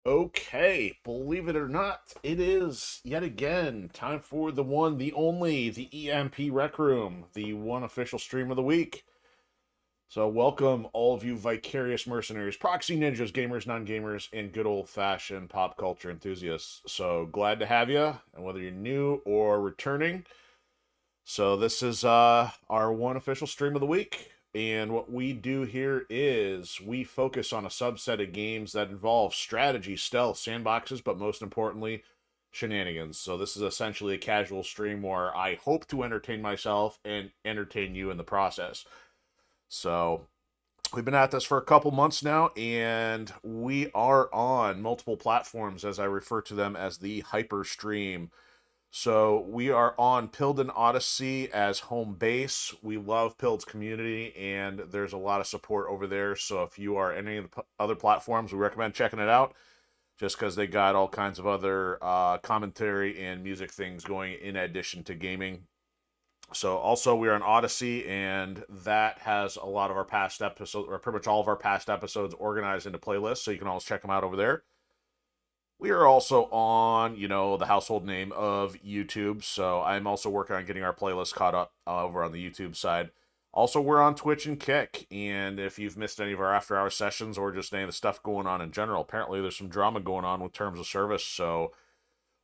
Okay, believe it or not, it is yet again time for the one, the only, the EMP Rec Room, the one official stream of the week. So, welcome all of you vicarious mercenaries, proxy ninjas, gamers, non gamers, and good old fashioned pop culture enthusiasts. So, glad to have you, and whether you're new or returning. So, this is our one official stream of the week. And what we do here is we focus on a subset of games that involve strategy, stealth, sandboxes, but most importantly, shenanigans. So this is essentially a casual stream where I hope to entertain myself and entertain you in the process. So we've been at this for a couple months now, and we are on multiple platforms as I refer to them as the hyper stream. So we are on PoD and Odysee as home base. We love PoD's community, and there's a lot of support over there. So if you are any of the other platforms, we recommend checking it out, just because they got all kinds of other commentary and music things going in addition to gaming. So also we're on Odysee, and that has a lot of our past episodes, or pretty much all of our past episodes, organized into playlists. So you can always check them out over there. We are also on, the household name of YouTube. So I'm also working on getting our playlist caught up over on the YouTube side. Also, we're on Twitch and Kick. And if you've missed any of our after hour sessions or just any of the stuff going on in general, apparently there's some drama going on with terms of service. So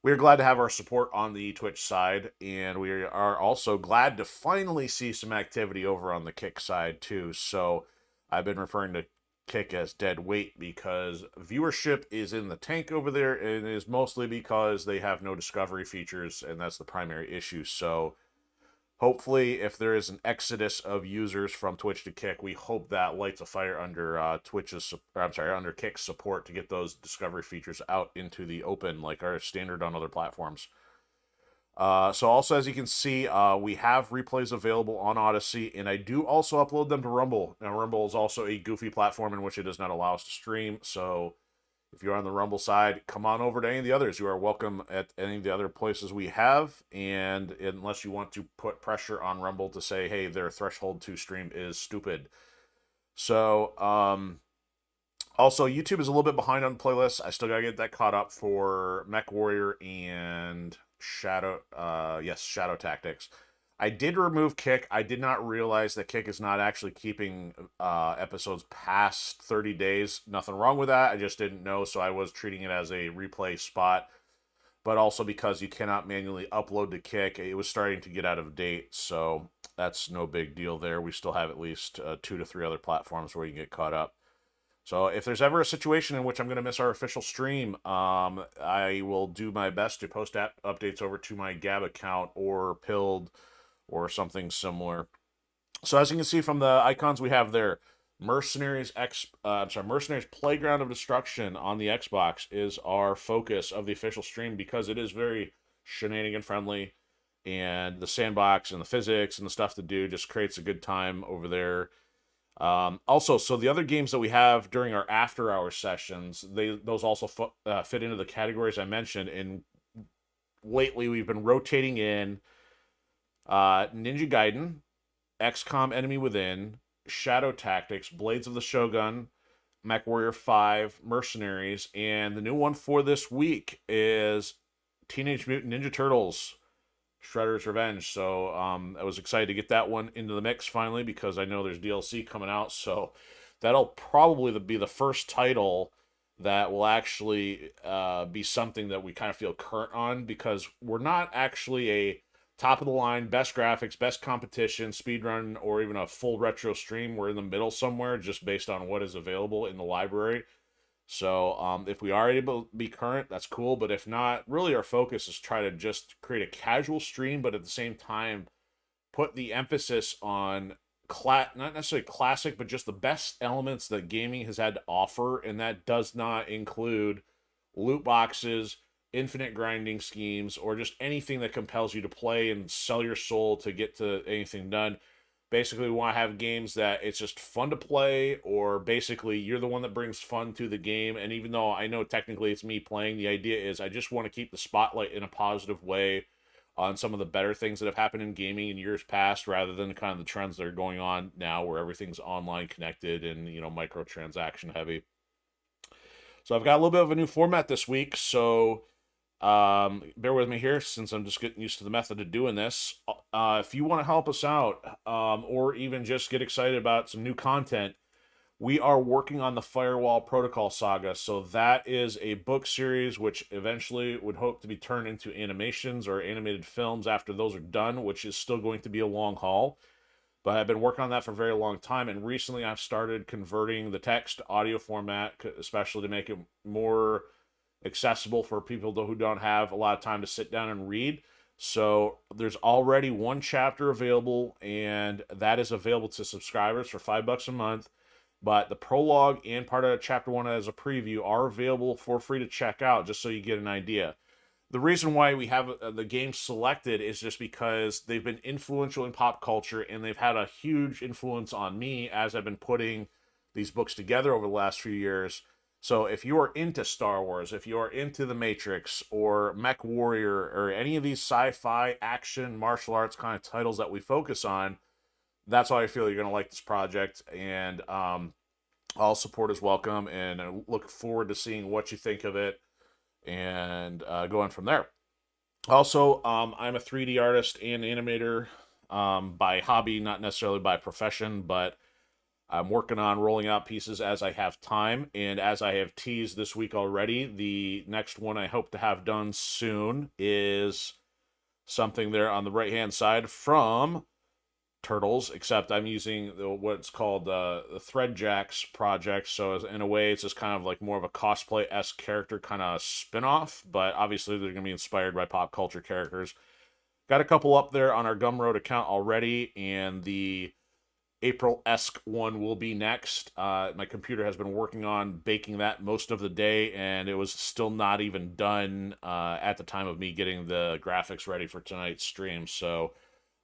we're glad to have our support on the Twitch side. And we are also glad to finally see some activity over on the Kick side, too. So I've been referring to Kick as dead weight because viewership is in the tank over there, and it is mostly because they have no discovery features, and that's the primary issue. So hopefully, if there is an exodus of users from Twitch to Kick, we hope that lights a fire under under Kick's support to get those discovery features out into the open, like our standard on other platforms. So also, as you can see, we have replays available on Odysee, and I do also upload them to Rumble. Now, Rumble is also a goofy platform in which it does not allow us to stream. So if you're on the Rumble side, come on over to any of the others. You are welcome at any of the other places we have. And unless you want to put pressure on Rumble to say, hey, their threshold to stream is stupid. So, also, YouTube is a little bit behind on playlists. I still gotta get that caught up for Mech Warrior and Shadow Tactics. I did remove Kick. I did not realize that Kick is not actually keeping episodes past 30 days. Nothing wrong with that. I just didn't know, so I was treating it as a replay spot. But also because you cannot manually upload to Kick, it was starting to get out of date, so that's no big deal there. We still have at least 2 to 3 other platforms where you can get caught up. So if there's ever a situation in which I'm going to miss our official stream, I will do my best to post updates over to my Gab account or PILD or something similar. So as you can see from the icons we have there, Mercenaries Playground of Destruction on the Xbox is our focus of the official stream because it is very shenanigan friendly, and the sandbox and the physics and the stuff to do just creates a good time over there. Also, so the other games that we have during our after hour sessions, those also fit into the categories I mentioned. And lately, we've been rotating in Ninja Gaiden, XCOM Enemy Within, Shadow Tactics, Blades of the Shogun, Mech Warrior 5, Mercenaries, and the new one for this week is Teenage Mutant Ninja Turtles Shredder's Revenge. So I was excited to get that one into the mix finally because I know there's DLC coming out. So that'll probably be the first title that will actually be something that we kind of feel current on because we're not actually a top of the line, best graphics, best competition, speedrun, or even a full retro stream. We're in the middle somewhere just based on what is available in the library. So if we are able to be current, that's cool. But if not, really our focus is try to just create a casual stream, but at the same time put the emphasis on not necessarily classic, but just the best elements that gaming has had to offer, and that does not include loot boxes, infinite grinding schemes, or just anything that compels you to play and sell your soul to get to anything done. Basically, we want to have games that it's just fun to play, or basically you're the one that brings fun to the game. And even though I know technically it's me playing, the idea is I just want to keep the spotlight in a positive way on some of the better things that have happened in gaming in years past, rather than kind of the trends that are going on now where everything's online connected and, microtransaction heavy. So I've got a little bit of a new format this week, so bear with me here since I'm just getting used to the method of doing this. If you want to help us out, or even just get excited about some new content, we are working on the Firewall Protocol Saga. So that is a book series which eventually would hope to be turned into animations or animated films after those are done, which is still going to be a long haul. But I've been working on that for a very long time, and recently I've started converting the text to audio format, especially to make it more accessible for people who don't have a lot of time to sit down and read. So there's already one chapter available, and that is available to subscribers for $5 a month. But the prologue and part of chapter one as a preview are available for free to check out, just so you get an idea. The reason why we have the games selected is just because they've been influential in pop culture, and they've had a huge influence on me as I've been putting these books together over the last few years. So if you are into Star Wars, if you are into The Matrix or Mech Warrior or any of these sci-fi, action, martial arts kind of titles that we focus on, that's why I feel you're going to like this project. And all support is welcome, and I look forward to seeing what you think of it and going from there. Also, I'm a 3D artist and animator by hobby, not necessarily by profession, but I'm working on rolling out pieces as I have time. And as I have teased this week already, the next one I hope to have done soon is something there on the right-hand side from Turtles, except I'm using what's called the Threadjacks project. So in a way, it's just kind of like more of a cosplay-esque character kind of spin-off, but obviously they're going to be inspired by pop culture characters. Got a couple up there on our Gumroad account already, and the April-esque one will be next. My computer has been working on baking that most of the day, and it was still not even done at the time of me getting the graphics ready for tonight's stream. So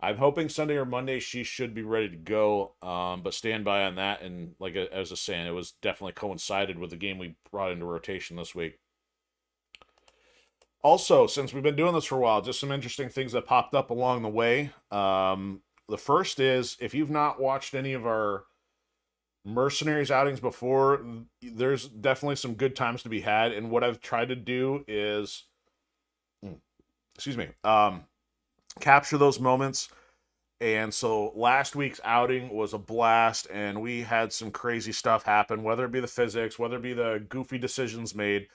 I'm hoping Sunday or Monday she should be ready to go, but stand by on that. And like I was just saying, it was definitely coincided with the game we brought into rotation this week. Also, since we've been doing this for a while, just some interesting things that popped up along the way. The first is, if you've not watched any of our Mercenaries outings before, there's definitely some good times to be had. And what I've tried to do is, excuse me, capture those moments. And so last week's outing was a blast, and we had some crazy stuff happen, whether it be the physics, whether it be the goofy decisions made.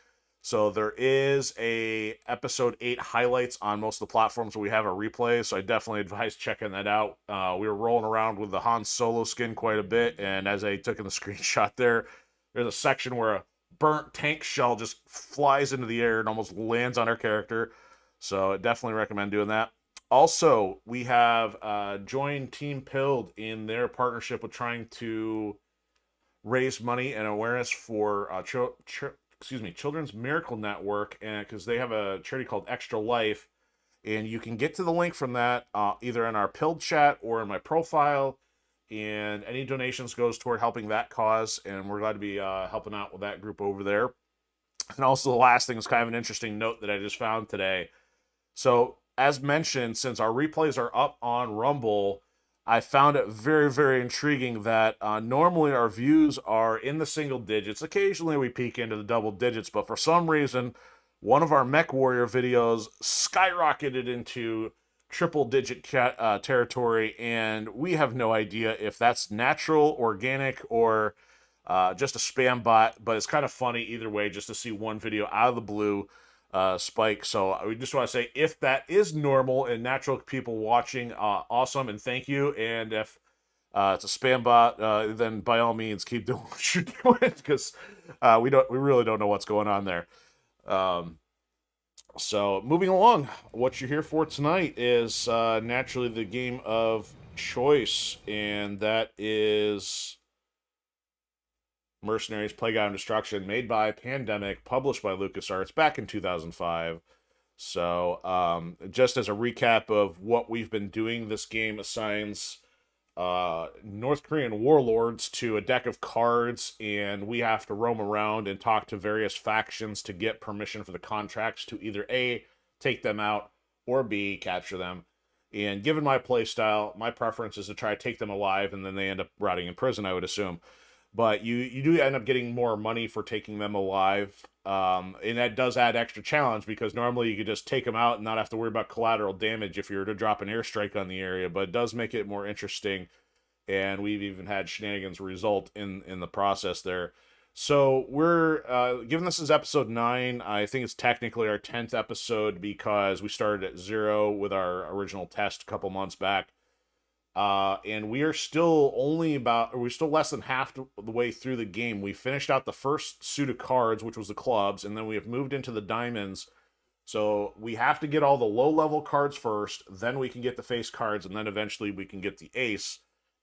So there is a episode 8 highlights on most of the platforms where we have a replay, so I definitely advise checking that out. We were rolling around with the Han Solo skin quite a bit, and as I took in the screenshot there's a section where a burnt tank shell just flies into the air and almost lands on our character. So I definitely recommend doing that. Also, we have joined Team PoD in their partnership with trying to raise money and awareness for Children's Miracle Network, and because they have a charity called Extra Life, and you can get to the link from that either in our PoD chat or in my profile, and any donations goes toward helping that cause, and we're glad to be helping out with that group over there. And also the last thing is kind of an interesting note that I just found today. So as mentioned, since our replays are up on Rumble, I found it very, very intriguing that normally our views are in the single digits. Occasionally we peek into the double digits, but for some reason, one of our Mech Warrior videos skyrocketed into triple-digit territory, and we have no idea if that's natural, organic, or just a spam bot, but it's kind of funny either way just to see one video out of the blue spike. So we just want to say, if that is normal and natural people watching, awesome, and thank you. And if it's a spam bot, then by all means keep doing what you're doing, because we really don't know what's going on there. So moving along, what you're here for tonight is naturally the game of choice, and that is Mercenaries, Playground Destruction, made by Pandemic, published by LucasArts back in 2005. So, just as a recap of what we've been doing, this game assigns North Korean warlords to a deck of cards, and we have to roam around and talk to various factions to get permission for the contracts to either A, take them out, or B, capture them. And given my playstyle, my preference is to try to take them alive, and then they end up rotting in prison, I would assume. but you do end up getting more money for taking them alive. And that does add extra challenge because normally you could just take them out and not have to worry about collateral damage if you were to drop an airstrike on the area, but it does make it more interesting. And we've even had shenanigans result in the process there. So we're given this is episode 9. I think it's technically our 10th episode because we started at 0 with our original test a couple months back. And we are still we're still less than half the way through the game. We finished out the first suit of cards, which was the clubs, and then we have moved into the diamonds. So we have to get all the low-level cards first, then we can get the face cards, and then eventually we can get the ace.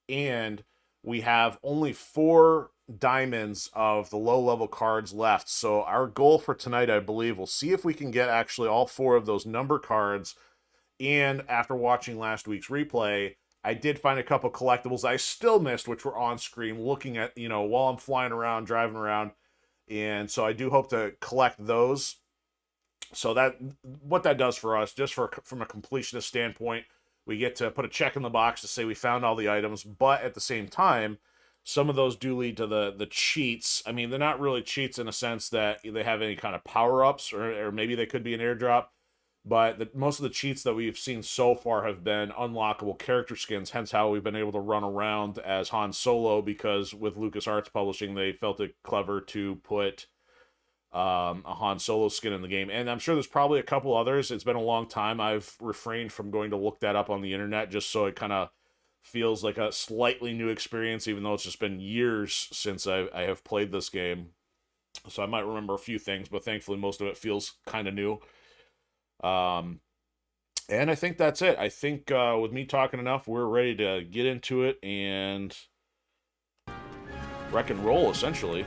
And we have only 4 diamonds of the low-level cards left. So our goal for tonight, I believe, we'll see if we can get actually all 4 of those number cards. And after watching last week's replay, I did find a couple collectibles I still missed, which were on screen, looking at, while I'm flying around, driving around. And so I do hope to collect those. So that what that does for us, just from a completionist standpoint, we get to put a check in the box to say we found all the items. But at the same time, some of those do lead to the cheats. I mean, they're not really cheats in a sense that they have any kind of power-ups, or maybe they could be an airdrop. But most of the cheats that we've seen so far have been unlockable character skins, hence how we've been able to run around as Han Solo, because with LucasArts Publishing, they felt it clever to put a Han Solo skin in the game. And I'm sure there's probably a couple others. It's been a long time. I've refrained from going to look that up on the internet just so it kind of feels like a slightly new experience, even though it's just been years since I have played this game. So I might remember a few things, but thankfully most of it feels kind of new. And I think that's it. I think with me talking enough, we're ready to get into it and wreck and roll, essentially.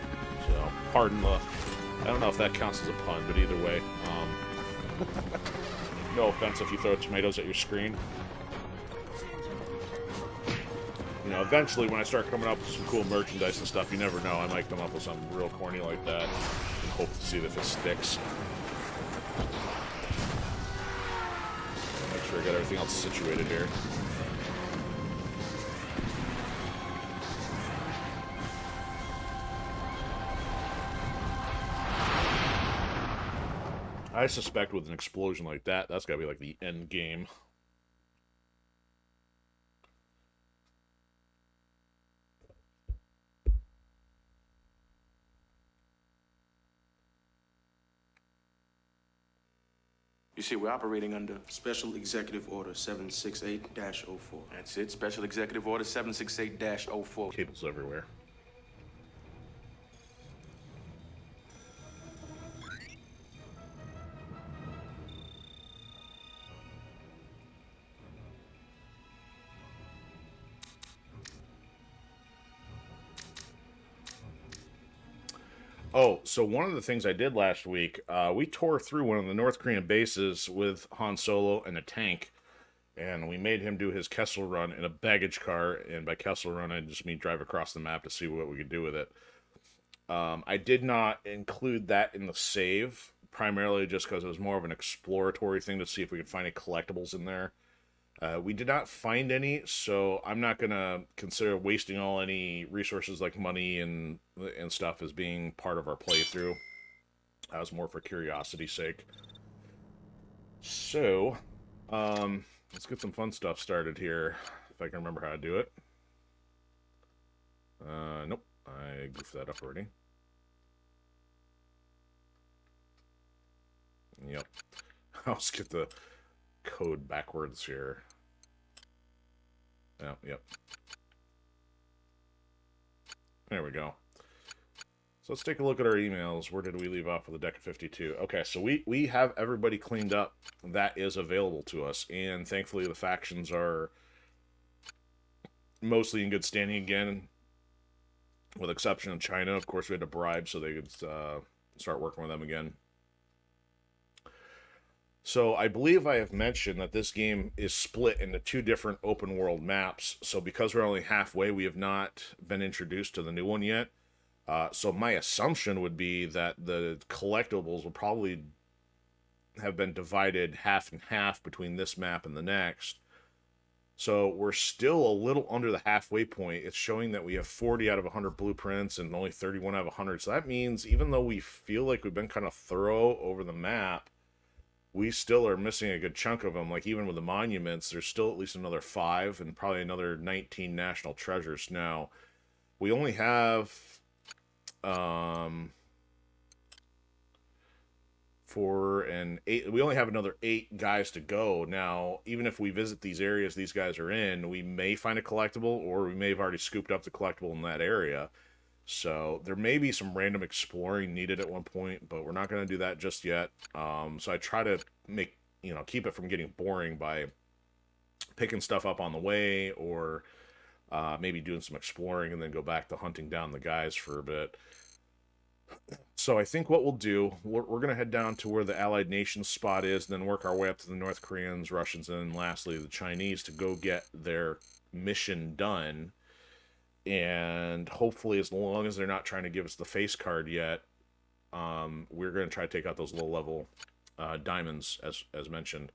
So, pardon the... I don't know if that counts as a pun, but either way. No offense if you throw tomatoes at your screen. Eventually when I start coming up with some cool merchandise and stuff, you never know. I might come up with something real corny like that and hope to see if it sticks. Make sure I got everything else situated here. I suspect with an explosion like that, that's gotta be like the end game. You see, we're operating under Special Executive Order 768-04. That's it, Special Executive Order 768-04. Cables everywhere. Oh, so one of the things I did last week, we tore through one of the North Korean bases with Han Solo and a tank, and we made him do his Kessel run in a baggage car, and by Kessel run, I just mean drive across the map to see what we could do with it. I did not include that in the save, primarily just because it was more of an exploratory thing to see if we could find any collectibles in there. We did not find any, so I'm not going to consider wasting all any resources like money and stuff as being part of our playthrough. That was more for curiosity's sake. So, let's get some fun stuff started here, if I can remember how to do it. Nope, I goofed that up already. Yep. I'll just get the code backwards here. Oh, yep. There we go. So let's take a look at our emails. Where did we leave off with the deck of 52? Okay, so we have everybody cleaned up that is available to us, and thankfully the factions are mostly in good standing again, with exception of China. Of course, we had to bribe so they could start working with them again. So I believe I have mentioned that this game is split into 2 different open world maps. So because we're only halfway, we have not been introduced to the new one yet. So my assumption would be that the collectibles will probably have been divided half and half between this map and the next. So we're still a little under the halfway point. It's showing that we have 40 out of 100 blueprints and only 31 out of 100. So that means even though we feel like we've been kind of thorough over the map, we still are missing a good chunk of them. Like even with the monuments, there's still at least another 5 and probably another 19 national treasures. Now, we only have 4 and 8. We only have another 8 guys to go. Now, even if we visit these areas these guys are in, we may find a collectible, or we may have already scooped up the collectible in that area. So there may be some random exploring needed at one point, but we're not going to do that just yet. So I try to keep it from getting boring by picking stuff up on the way, or maybe doing some exploring and then go back to hunting down the guys for a bit. So I think what we'll do, we're going to head down to where the Allied Nations spot is, and then work our way up to the North Koreans, Russians, and then lastly the Chinese to go get their mission done. And hopefully, as long as they're not trying to give us the face card yet, we're going to try to take out those low-level diamonds, as mentioned.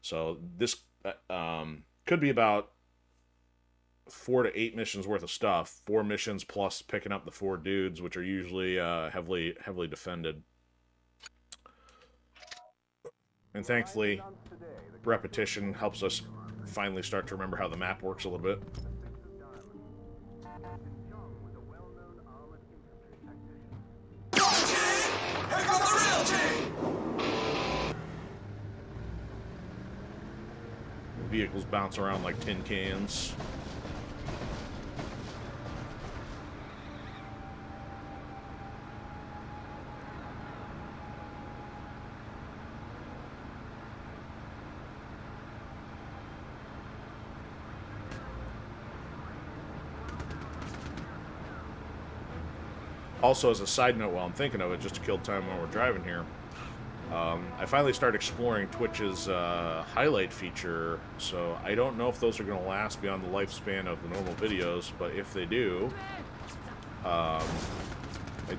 So this could be about 4 to 8 missions worth of stuff. 4 missions plus picking up the 4 dudes, which are usually heavily defended. And thankfully, repetition helps us finally start to remember how the map works a little bit. Vehicles bounce around like tin cans. Also, as a side note, while I'm thinking of it, just to kill time while we're driving here, I finally started exploring Twitch's highlight feature, so I don't know if those are going to last beyond the lifespan of the normal videos, but if they do, I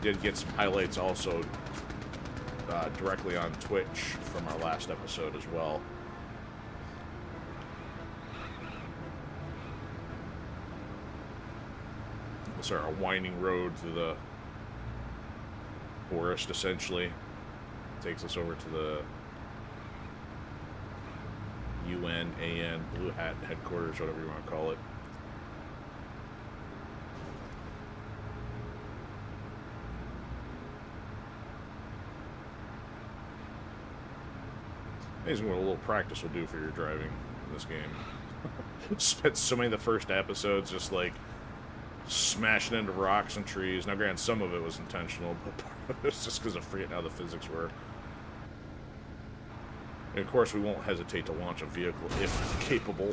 did get some highlights also directly on Twitch from our last episode as well. This is our winding road through the forest, essentially. Takes us over to the UNAN Blue Hat headquarters, whatever you want to call it. Amazing what a little practice will do for your driving in this game. Spent so many of the first episodes just like smashing into rocks and trees. Now, granted, some of it was intentional, but part of it was just because of forgetting how the physics were. And of course, we won't hesitate to launch a vehicle if capable.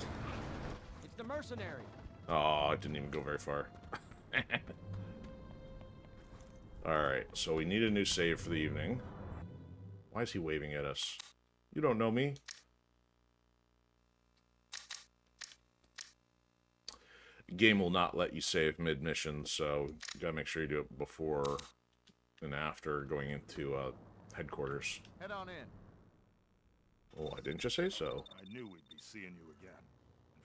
It's the Mercenaries. Oh, it didn't even go very far. Alright, so we need a new save for the evening. Why is he waving at us? You don't know me. Game will not let you save mid-mission, so you gotta make sure you do it before and after going into headquarters. Head on in. Oh, I didn't just say so. I knew we'd be seeing you again.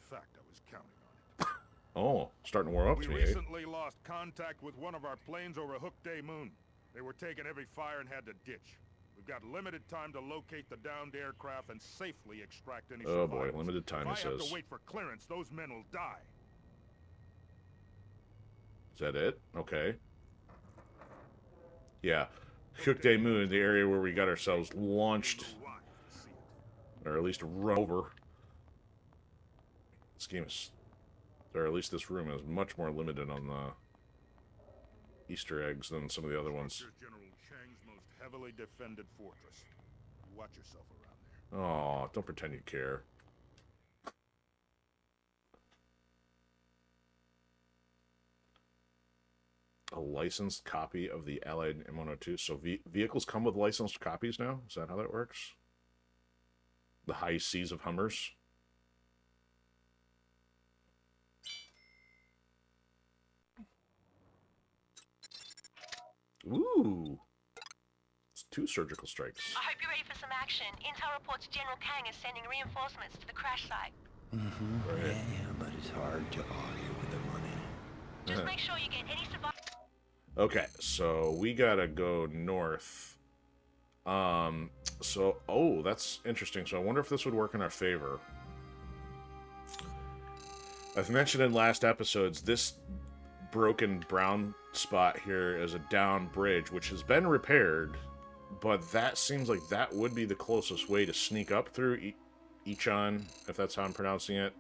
In fact, I was counting on it. Oh, starting to warm up We to me, recently lost contact with one of our planes over Hookday Moon. They were taking every fire and had to ditch. We've got limited time to locate the downed aircraft and safely extract any Oh survivors. boy, limited time, If it I have says. to wait for clearance, those men will die. Is that it? Okay. Yeah. Hookday Moon, the area where we got ourselves launched, or at least run over. This game is, or at least this room is much more limited on the Easter eggs than some of the other ones. General Chang's most heavily defended fortress. You watch yourself around there. Oh, don't pretend you care. A licensed copy of the Allied M102. So vehicles come with licensed copies now? Is that how that works? The high seas of Hummers? Ooh. It's 2 surgical strikes. I hope you're ready for some action. Intel reports General Kang is sending reinforcements to the crash site. Right. Yeah, but it's hard to argue with the money. Just make sure you get any survivors. Okay, so we gotta go north. So, oh, that's interesting. So I wonder if this would work in our favor. I've mentioned in last episodes, this broken brown spot here is a down bridge, which has been repaired, but that seems like that would be the closest way to sneak up through Ichon, if that's how I'm pronouncing it.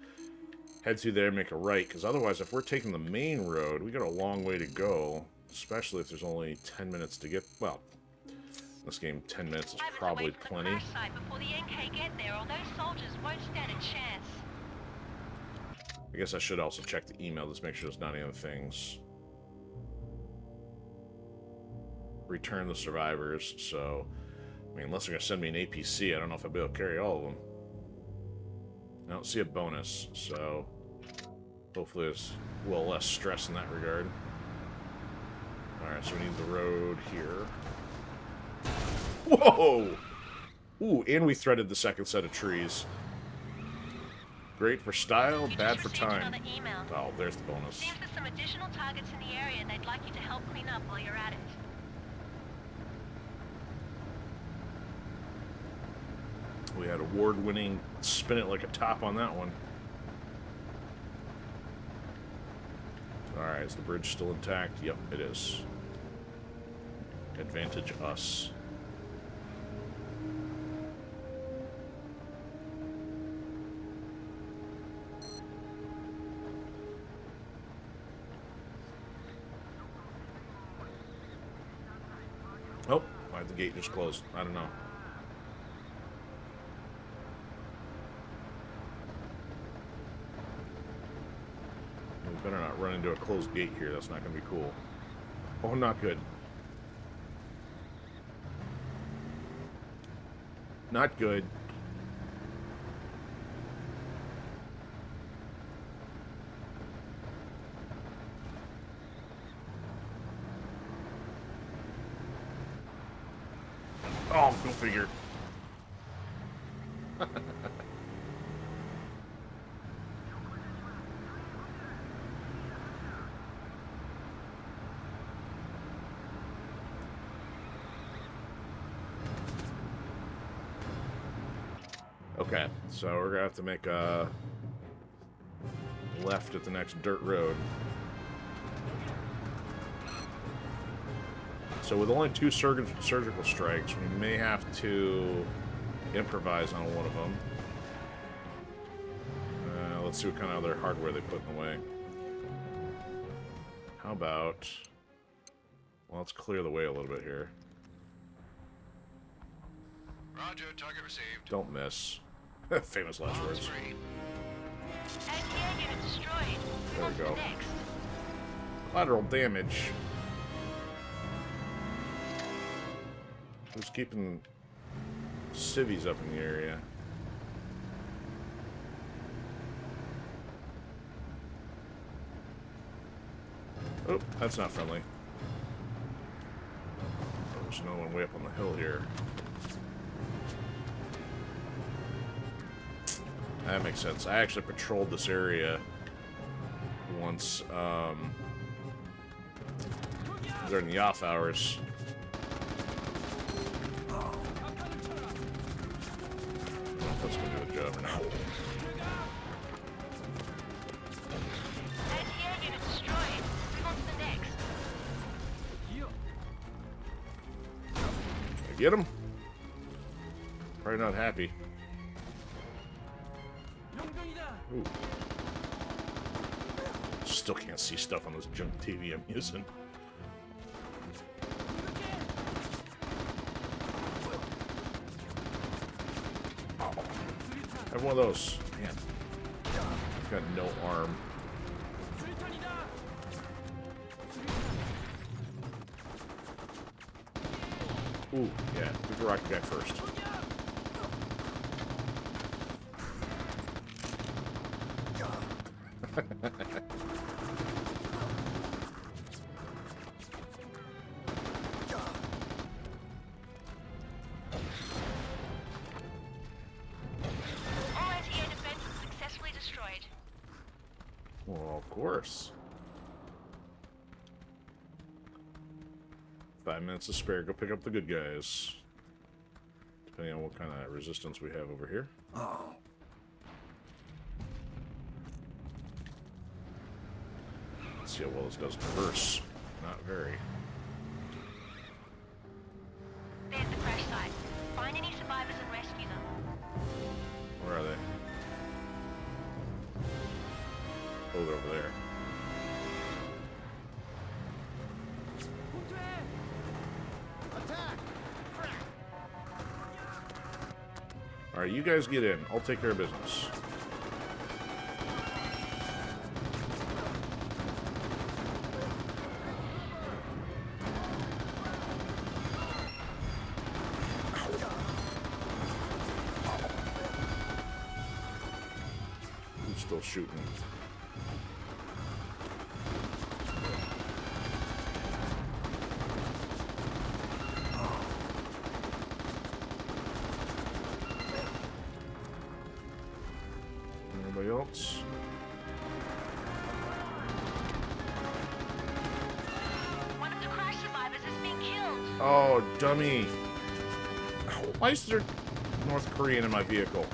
Head through there, make a right, because otherwise, if we're taking the main road, we got a long way to go, especially if there's only 10 minutes to get, well, this game, 10 minutes is probably plenty. Before the NK get there, or those soldiers won't stand a chance. I guess I should also check the email, just make sure there's not any other things. Return the survivors, so, I mean, unless they're going to send me an APC, I don't know if I'll be able to carry all of them. I don't see a bonus, so hopefully there's a little less stress in that regard. Alright, so we need the road here. Whoa! Ooh, and we threaded the second set of trees. Great for style, bad for time. Oh, there's the bonus. Seems there's some additional targets in the area and they'd like you to help clean up while you're at it. We had award-winning spin it like a top on that one. Alright, is the bridge still intact? Yep, it is. Advantage us. Oh, why the gate just closed? I don't know. We better not run into a closed gate here. That's not going to be cool. Oh, not good. Not good. Oh, go figure. Okay, so we're gonna have to make a left at the next dirt road. So with only 2 surgical strikes, we may have to improvise on one of them. Let's see what kind of other hardware they put in the way. How about... Well, let's clear the way a little bit here. Roger, target received. Don't miss. Famous last words. NK unit destroyed. There we go. Next. Collateral damage. Who's keeping civvies up in the area? Oh, that's not friendly. There's no one way up on the hill here. That makes sense. I actually patrolled this area once during the off hours. I don't know if that's going to do the job or not. NK unit destroyed. Move on to the next. I get him? Probably not happy. Ooh. Still can't see stuff on this junk TV I'm using. I have one of those. Man. He's got no arm. Ooh, yeah. Do the rocket guy first. All NTA defenses successfully Well, of course. 5 minutes to spare. Go pick up the good guys. Depending on what kind of resistance we have over here. Oh. Let's see how well this does in reverse. Not very. There's the crash site. Find any survivors and rescue them. Where are they? Oh, they're over there. Attack! Alright, you guys get in. I'll take care of business. Who's still shooting? Anybody else? One of the crash survivors has been killed. Oh, dummy. Why is there North Korean in my vehicle?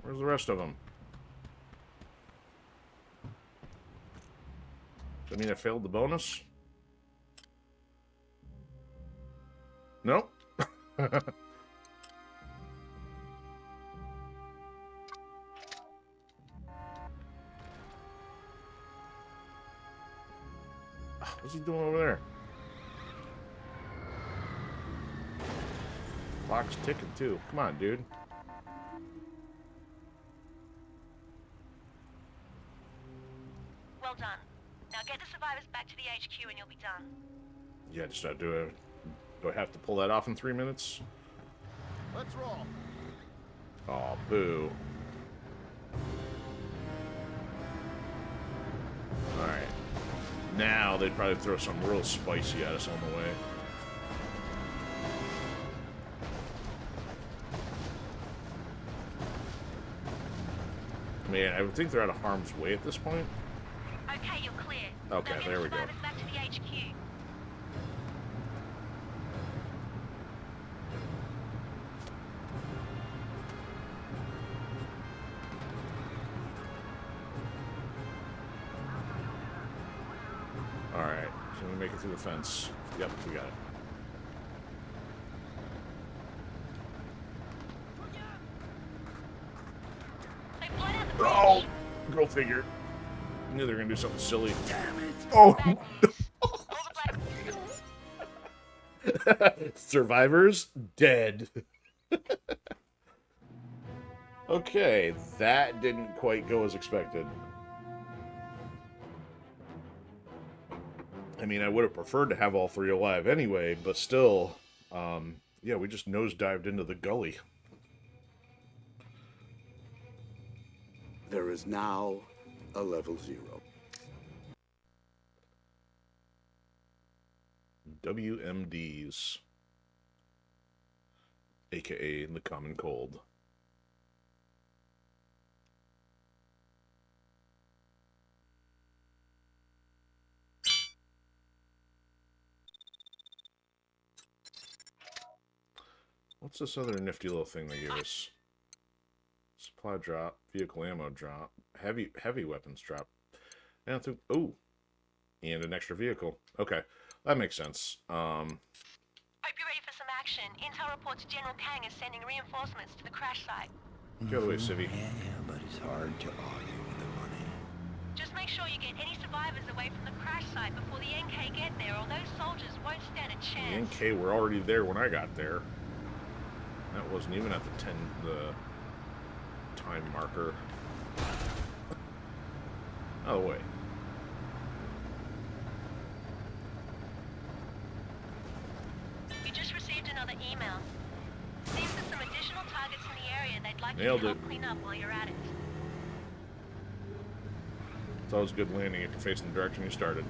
Where's the rest of them? Does that mean I failed the bonus? Nope. What's he doing over there? Clock's ticking too. Come on, dude. Well done. Now get the survivors back to the HQ and you'll be done. Yeah, just do I have to pull that off in 3 minutes? Let's roll. Oh, boo. Alright. Now they'd probably throw something real spicy at us on the way. Man, I would think they're out of harm's way at this point. Okay, you're clear. Okay, Now get there the we go. survivors back to the HQ. Alright, can we make it through the fence? Yep, we got it. They've blown out the bridge. Oh! Go figure. I knew they were gonna do something silly. Damn it! Oh! Bad news. All the black... Survivors dead. Okay, that didn't quite go as expected. I mean, I would have preferred to have all three alive anyway, but still, yeah, we just nosedived into the gully. There is now a level 0. WMDs, aka the common cold. What's this other nifty little thing they gave us? Supply drop, vehicle ammo drop, heavy weapons drop. I don't think. Oh, and an extra vehicle. Okay, that makes sense. Hope you're ready for some action. Intel reports General Kang is sending reinforcements to the crash site. Get out of the way, Civvy. Yeah, but it's hard to argue with the money. Just make sure you get any survivors away from the crash site before the NK get there, or those soldiers won't stand a The chance. NK were already there when I got there. That wasn't even at the time marker. Out of the way. You just received another email. Seems there's some additional targets in the area they'd like Nailed you to help it. clean up while you're at it. It's always good landing if you're facing the direction you started.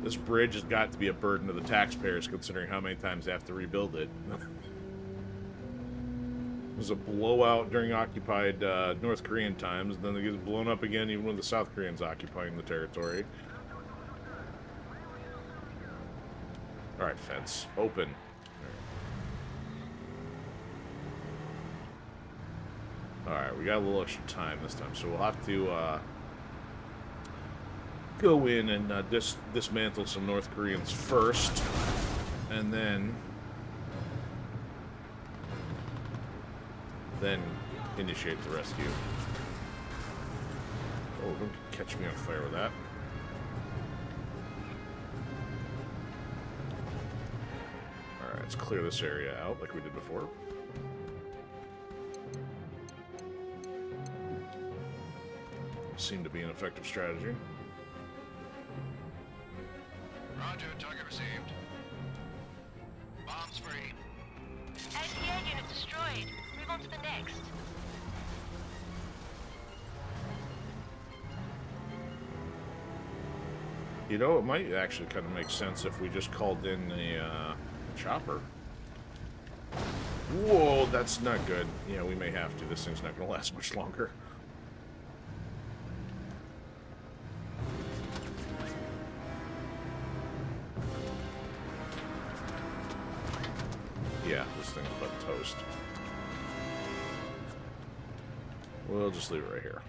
This bridge has got to be a burden to the taxpayers, considering how many times they have to rebuild it. It was a blowout during occupied North Korean times, and then it gets blown up again even when the South Koreans occupying the territory. Alright, fence. Open. Alright, we got a little extra time this time, so we'll have to go in and dismantle some North Koreans first, and then initiate the rescue. Oh, don't catch me on fire with that. Alright, let's clear this area out like we did before. Seemed to be an effective strategy. Roger, target received. Bombs free. ATO unit destroyed. Move on to the next. You know, it might actually kind of make sense if we just called in a chopper. Whoa, that's not good. Yeah, we may have to. This thing's not going to last much longer. Yeah, this thing's about toast. We'll just leave it right here.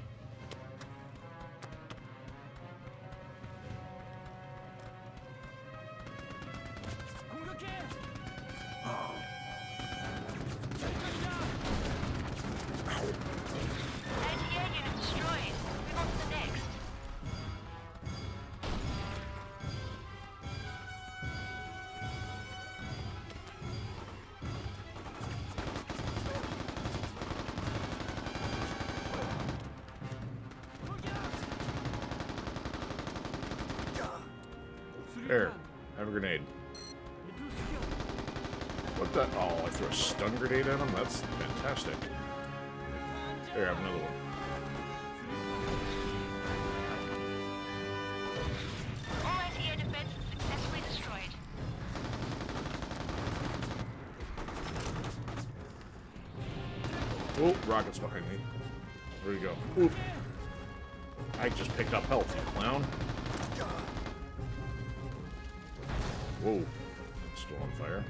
ATO unit destroyed. Move on to the next. There. Have a grenade. What the? Oh, I threw a stun grenade at him? That's fantastic. There, have another one. All ATO defenses successfully destroyed. Oh, rockets behind me. Where'd he go? Oop. I just picked up health, you clown. Whoa. Still on fire.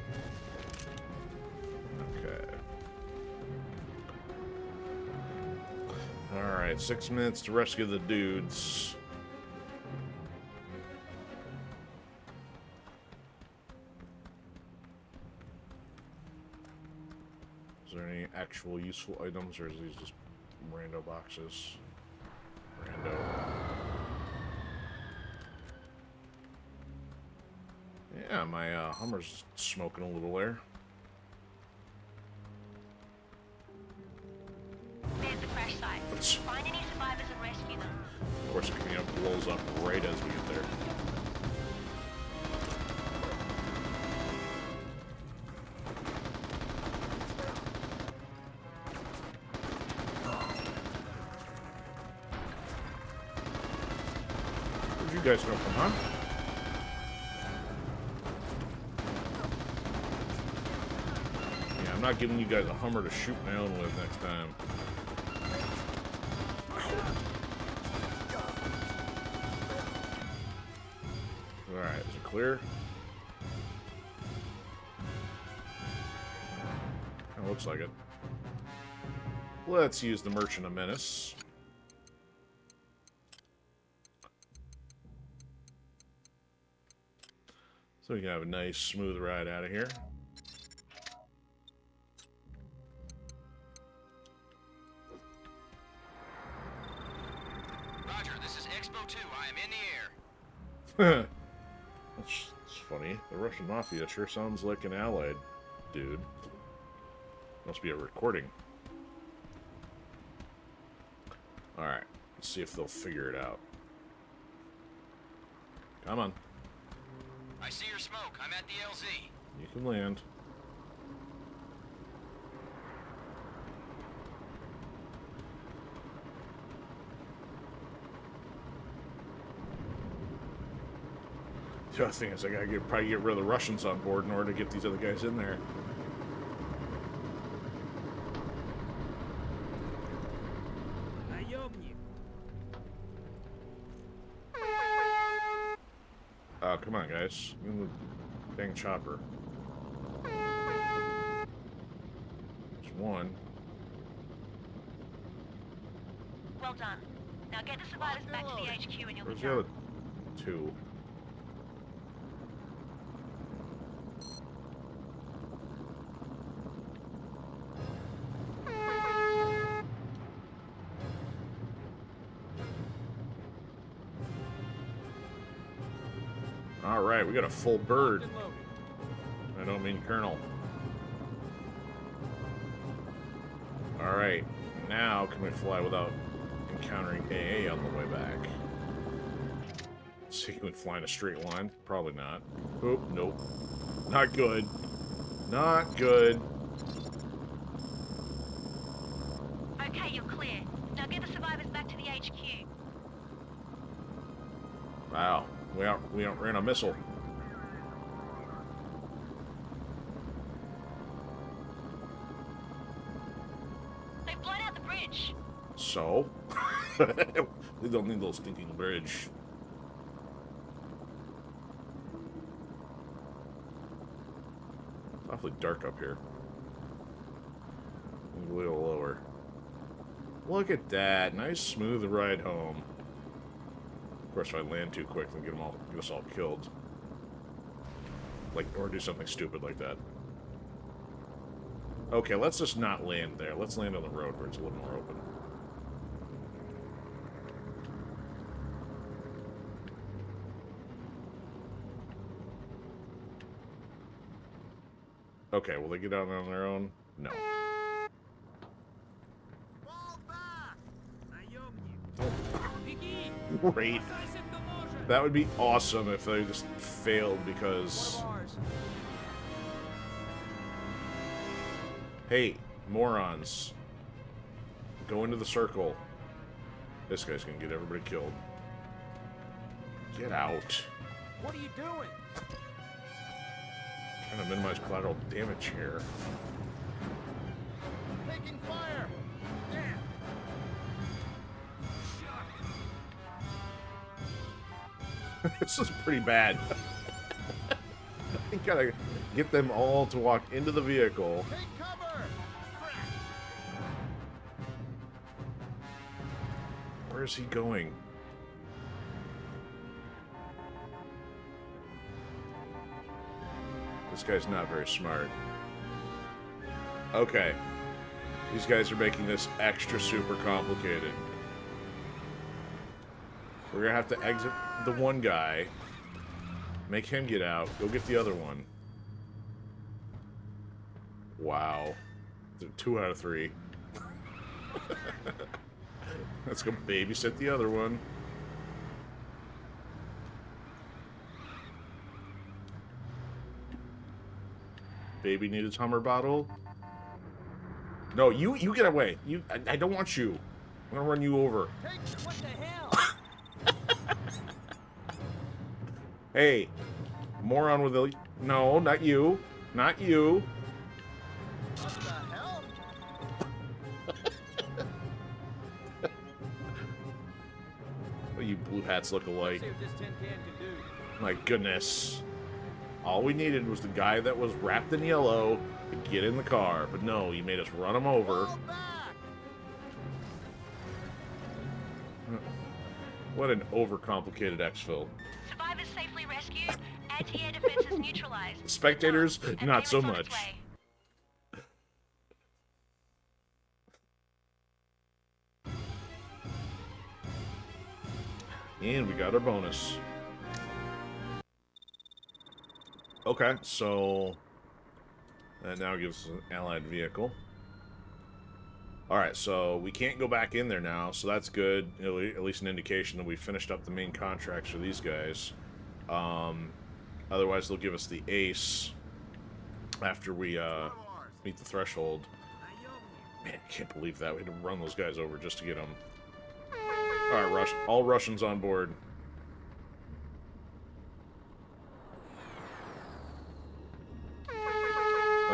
Okay. Alright, 6 minutes to rescue the dudes. Is there any actual useful items, or is these just rando boxes? Rando. Yeah, my Hummer's smoking a little there. There's the crash site. Find any survivors and rescue them. Of course, it blows up right as we get there. Where'd you guys come from, huh? Yeah, I'm not giving you guys a Hummer to shoot my own with next time. Alright, is it clear? Kinda looks like it. Let's use the Merchant of Menace. So we can have a nice, smooth ride out of here. Roger, this is Expo 2. I am in the air. That's funny. The Russian Mafia sure sounds like an allied dude. Must be a recording. Alright, let's see if they'll figure it out. Come on. I see your smoke. I'm at the LZ. You can land. The other thing is I gotta probably get rid of the Russians on board in order to get these other guys in there. Oh, come on, guys. Give me the dang chopper. There's one. Well done. Now get the survivors back to the HQ and you'll be Where's the done. other two? Alright, we got a full bird. I don't mean colonel. Alright, now can we fly without encountering AA on the way back? See, can we fly in a straight line? Probably not. Oh, nope. Not good. Not good. Okay, you're clear. Now get the survivors back to the HQ. Wow, we ran a missile. They've blown out the bridge. So? We don't need those stinking bridge. It's awfully dark up here. A little lower. Look at that. Nice smooth ride home. Of course, if I land too quick, then get us all killed. Like, or do something stupid like that. Okay, let's just not land there. Let's land on the road where it's a little more open. Okay, will they get out on their own? No. Great. That would be awesome if they just failed because... Hey, morons. Go into the circle. This guy's gonna get everybody killed. Get out. What are you doing? Trying to minimize collateral damage here. Taking fire! Damn! This is pretty bad. You gotta get them all to walk into the vehicle. Take cover! Where is he going? This guy's not very smart. Okay. These guys are making this extra super complicated. We're gonna have to exit the one guy, make him get out, go get the other one. Wow. 2 out of 3. Let's go babysit the other one. Baby need his Hummer bottle. No, you get away. I don't want you. I'm gonna run you over. Take what the hell? Hey, moron with the... No, not you. Not you. What the hell? Oh, you blue hats look alike. See what this tin can do. My goodness. All we needed was the guy that was wrapped in yellow to get in the car. But no, you made us run him over. Fall back! What an overcomplicated exfil. Survivors safely rescued. Anti-air defenses neutralized. Spectators, And not so Mayor's on its much. way. And we got our bonus. Okay, so that now gives us an allied vehicle. Alright, so we can't go back in there now, so that's good. At least an indication that we finished up the main contracts for these guys. Otherwise, they'll give us the ace after we meet the threshold. Man, I can't believe that. We had to run those guys over just to get them. Alright, all Russians on board.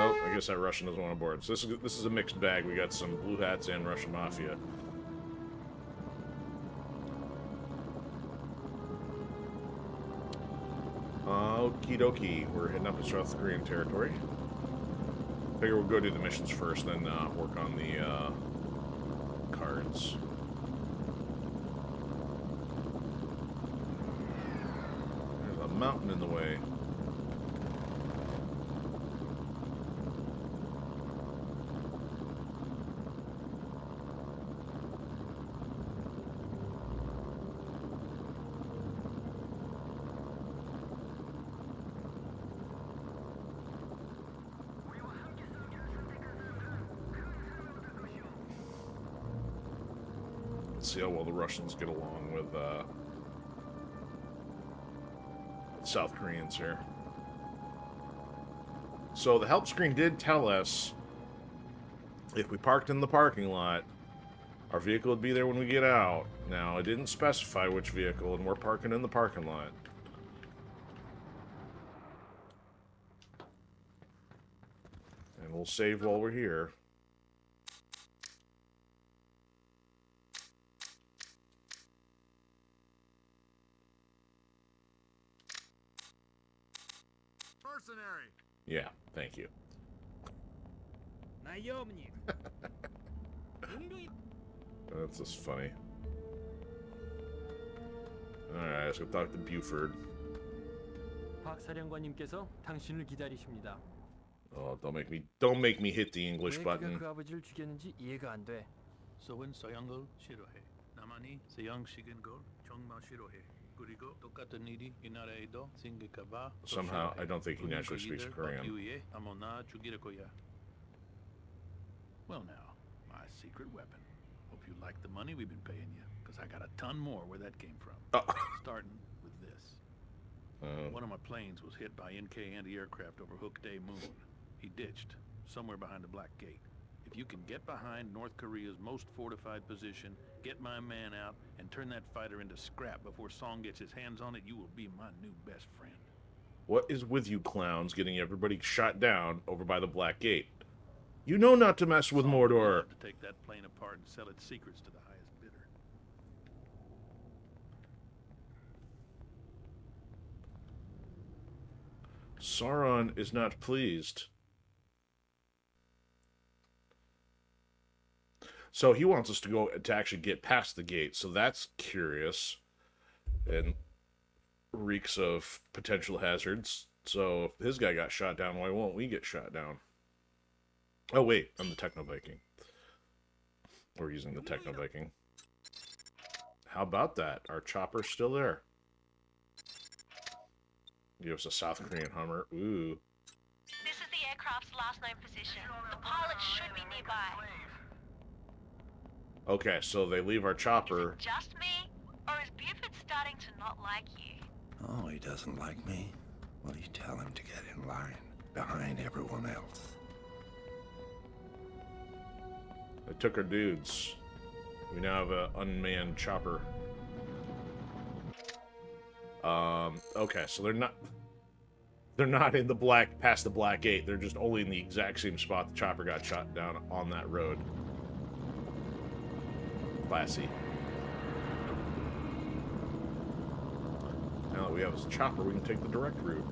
Oh, I guess that Russian doesn't want to board. So this is a mixed bag. We got some blue hats and Russian mafia. Okie dokie. We're heading up to South Korean territory. Figure we'll go do the missions first, then work on the cards. There's a mountain in the way. See how well the Russians get along with South Koreans here. So the help screen did tell us if we parked in the parking lot, our vehicle would be there when we get out. Now, it didn't specify which vehicle, and we're parking in the parking lot. And we'll save while we're here. Mercenary! Yeah, thank you. That's just funny. Alright, let's go talk to Buford. 박 사령관님께서 당신을 기다리십니다. Oh, don't make me hit the English 왜 button. 그가 그 아버지를 죽였는지 이해가 안 돼. 소은 서양 걸 싫어해. 나만이 서양식인 걸 정말 싫어해. 그리고 똑같은 일이 이 나라에도 생길까 봐. Somehow, I don't think he naturally speaks Korean. 위해 아무나 죽일 거야. Well now, my secret weapon. Hope you like the money we've been paying you, because I got a ton more where that came from. Starting with this. One of my planes was hit by NK anti-aircraft over Hook Day Moon. He ditched, somewhere behind the Black Gate. If you can get behind North Korea's most fortified position, get my man out, and turn that fighter into scrap before Song gets his hands on it, you will be my new best friend. What is with you clowns getting everybody shot down over by the Black Gate? You know not to mess with Mordor. To take that plane apart and sell its secrets to the highest bidder. Sauron is not pleased. So he wants us to go to actually get past the gate. So that's curious and reeks of potential hazards. So if his guy got shot down, why won't we get shot down? Oh wait, I'm the Techno Viking. We're using the Techno Viking. How about that? Our chopper's still there. Give us a South Korean Hummer. Ooh. This is the aircraft's last known position. The pilot should be nearby. Okay, so they leave our chopper. Is it just me, or is Buford starting to not like you? Oh, he doesn't like me? Well, you tell him to get in line, behind everyone else. They took our dudes. We now have an unmanned chopper. Okay, so they're not in the past the Black Gate. They're just only in the exact same spot the chopper got shot down on that road. Classy. Now that we have a chopper, we can take the direct route.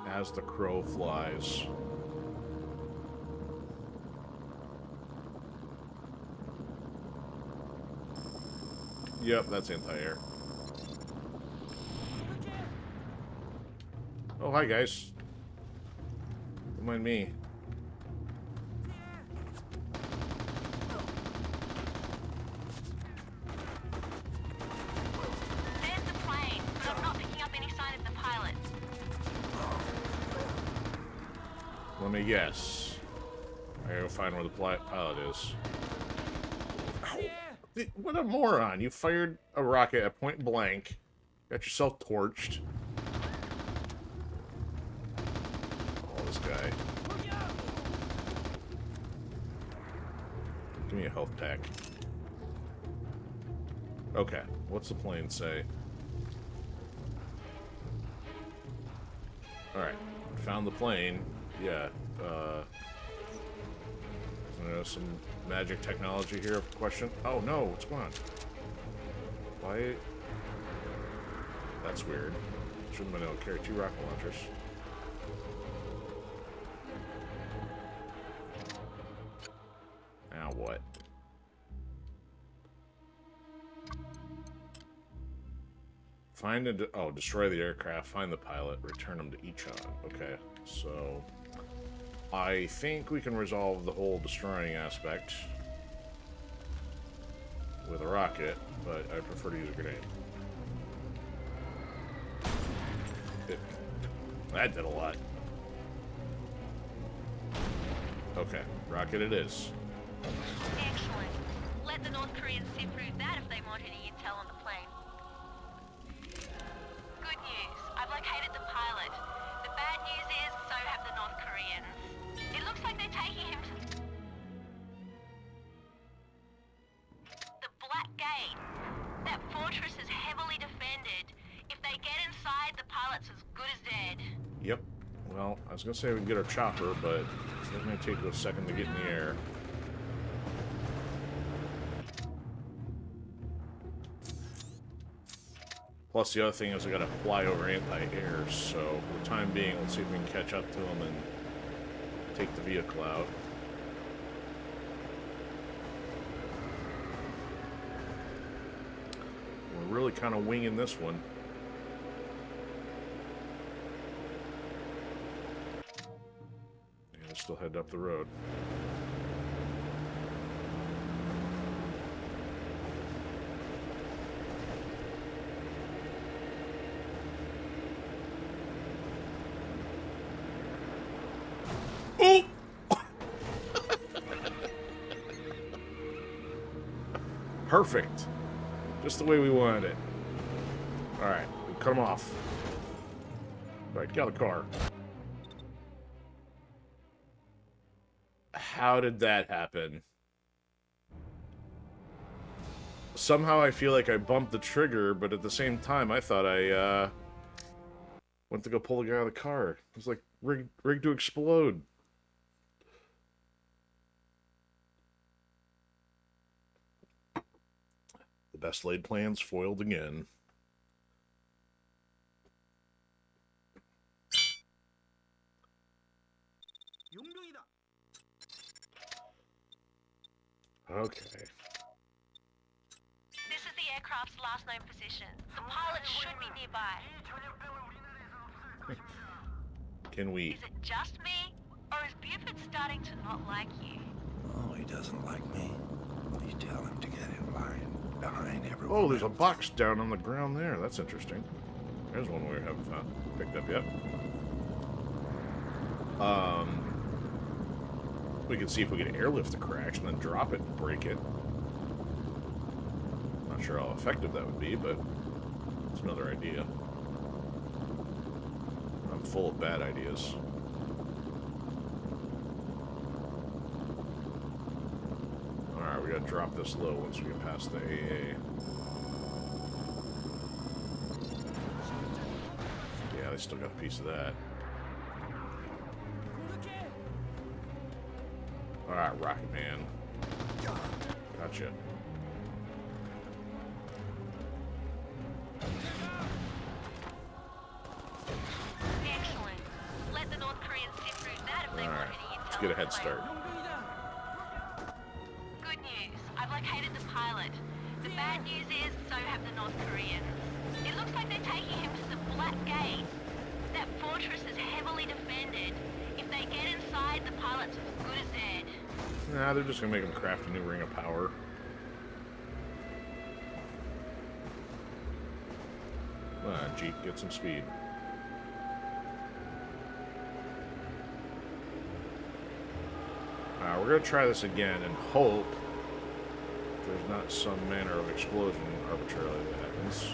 As the crow flies. Yep, that's anti-air. Oh, hi guys. Don't mind me. There's the plane, but I'm not picking up any sign of the pilot. Let me guess. I gotta go find where the pilot is. Ow. What a moron. You fired a rocket at point blank. Got yourself torched. Oh, this guy. Give me a health pack. Okay, what's the plane say? Alright, found the plane. Yeah, some magic technology here, question? Oh no, what's going on? Why? That's weird. Shouldn't have been able to carry 2 rocket launchers. Now what? Destroy the aircraft, find the pilot, return them to Echon. Okay, so I think we can resolve the whole destroying aspect with a rocket, but I prefer to use a grenade. That did a lot. Okay, rocket it is. Excellent. Let the North Koreans sift through that if they want any intel on the plane. Good news. I've located the pilot. The bad news is, so have the North Koreans. It looks like they're taking him to the Black Gate. That fortress is heavily defended. If they get inside, the pilot's as good as dead. Yep. Well, I was gonna say we can get our chopper, but it's gonna take a second to get in the air. Plus, the other thing is I gotta fly over anti-air, so for the time being, let's see if we can catch up to them and take the vehicle out. We're really kind of winging this one. Yeah, still heading up the road. Perfect. Just the way we wanted it. Alright, cut him off. Alright, get out of the car. How did that happen? Somehow I feel like I bumped the trigger, but at the same time I thought I went to go pull the guy out of the car. It was like rigged to explode. The best laid plans foiled again. Okay. This is the aircraft's last known position. The pilot should be nearby. Can we? Is it just me, or is Buford starting to not like you? Oh, he doesn't like me. You tell him to get in line behind everyone. Oh, there's a box down on the ground there. That's interesting. There's one we haven't found picked up yet. We can see if we can airlift the crash and then drop it and break it. Not sure how effective that would be, but it's another idea. I'm full of bad ideas. Alright, we gotta drop this low once we get past the AA. Yeah, they still got a piece of that. Alright, Rocket Man. Gotcha. Excellent. Let the North Koreans sift through that if they want any intel. Let's get a head start. Good news. I've located the pilot. The bad news is, so have the North Koreans. It looks like they're taking him to the Black Gate. That fortress is heavily defended. If they get inside, the pilot's as good as dead. Nah, they're just gonna make him craft a new ring of power. Come on, Jeep, get some speed. We're gonna try this again and hope there's not some manner of explosion arbitrarily that happens.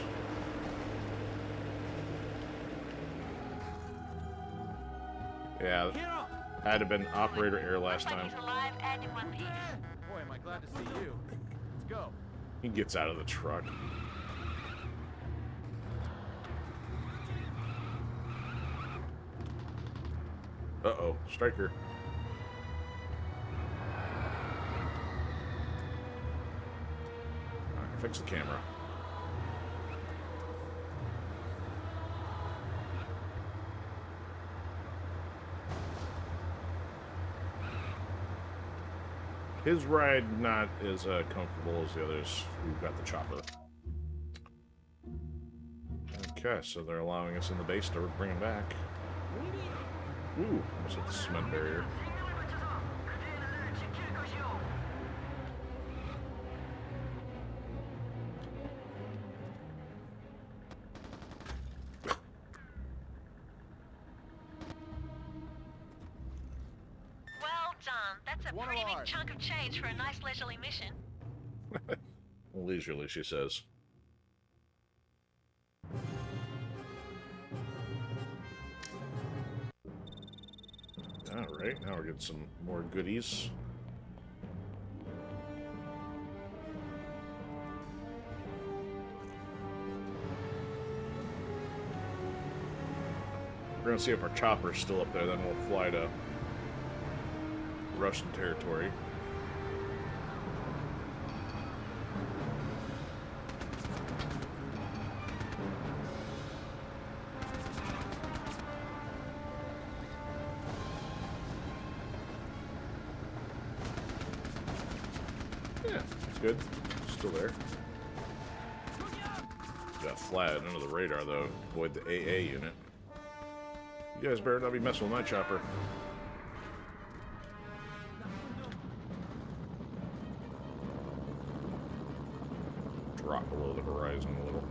Yeah. Had to been operator error last Looks like time. he's alive and in one piece. Boy, am I glad to see you. Let's go. He gets out of the truck. Uh-oh, Striker. Alright, fix the camera. His ride not as comfortable as the others who got the chopper. Okay, so they're allowing us in the base to bring him back. Ooh, almost hit the cement barrier. Well done. That's a pretty big chunk of change for a nice leisurely mission. Leisurely, she says. Alright, now we're getting some more goodies. We're gonna see if our chopper's still up there, then we'll fly to Russian territory. Yeah, it's good. Still there. Got flat under the radar though. Avoid the AA unit. You guys better not be messing with my chopper. Drop below the horizon a little.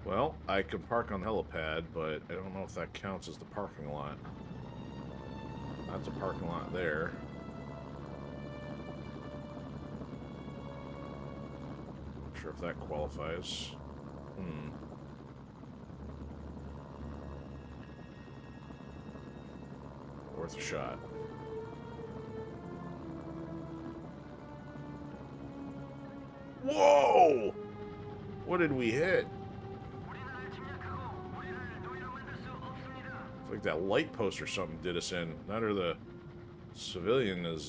Well, I can park on the helipad, but I don't know if that counts as the parking lot. That's a parking lot there. Not sure if that qualifies. Worth a shot. Whoa! What did we hit? It's like that light post or something did us in. Not or the civilian is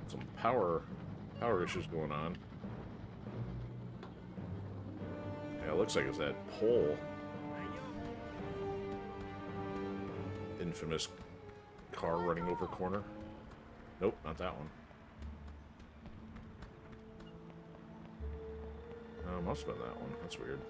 some power issues going on. Yeah, it looks like it's that pole. Infamous car running over corner. Nope, not that one. Must have been that one. That's weird.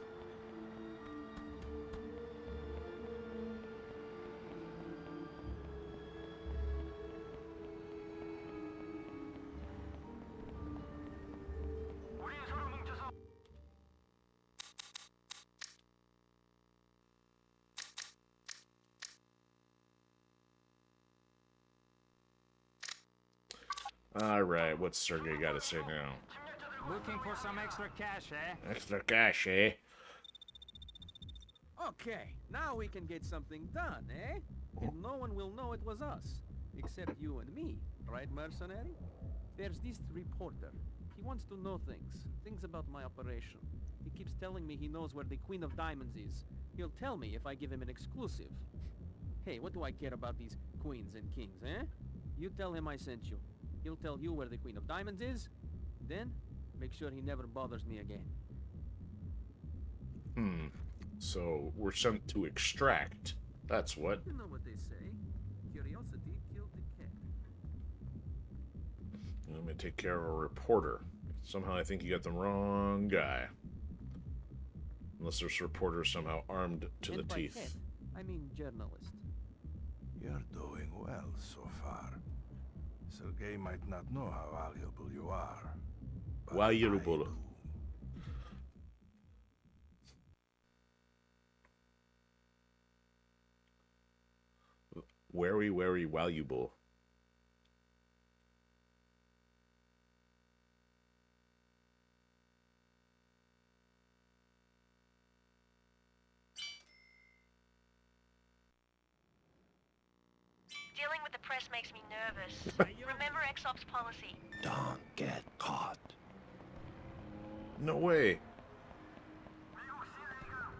Alright, what's Sergey got to say now? Looking for some extra cash, eh? Extra cash, eh? Okay, now we can get something done, eh? And no one will know it was us. Except you and me, right, mercenary? There's this reporter. He wants to know things about my operation. He keeps telling me he knows where the Queen of Diamonds is. He'll tell me if I give him an exclusive. Hey, what do I care about these queens and kings, eh? You tell him I sent you. He'll tell you where the Queen of Diamonds is. Then, make sure he never bothers me again. So, we're sent to extract. That's what. You know what they say. Curiosity killed the cat. I'm gonna take care of a reporter. Somehow I think you got the wrong guy. Unless this reporter is somehow armed to the And by teeth. cat, I mean journalist. You're doing well so far. Sergei might not know how valuable you are. but Valuable. I do. Very, very valuable. Dealing with the press makes me nervous. Remember XOP's policy. Don't get caught. No way.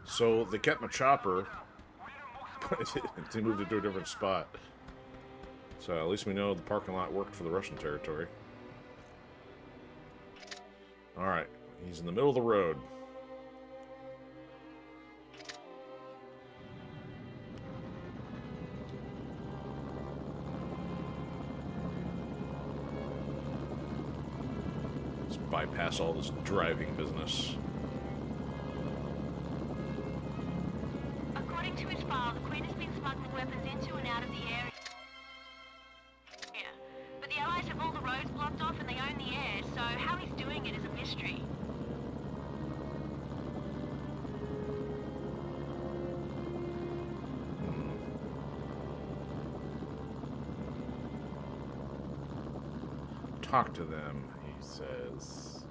So they kept my chopper. They moved it to a different spot. So at least we know the parking lot worked for the Russian territory. Alright, he's in the middle of the road. Let's bypass all this driving business. According to his file, the Queen has been smuggling weapons into and out of the area. But the Allies have all the roads blocked off and they own the air, so how he's doing it is a mystery. Talk to them, he says.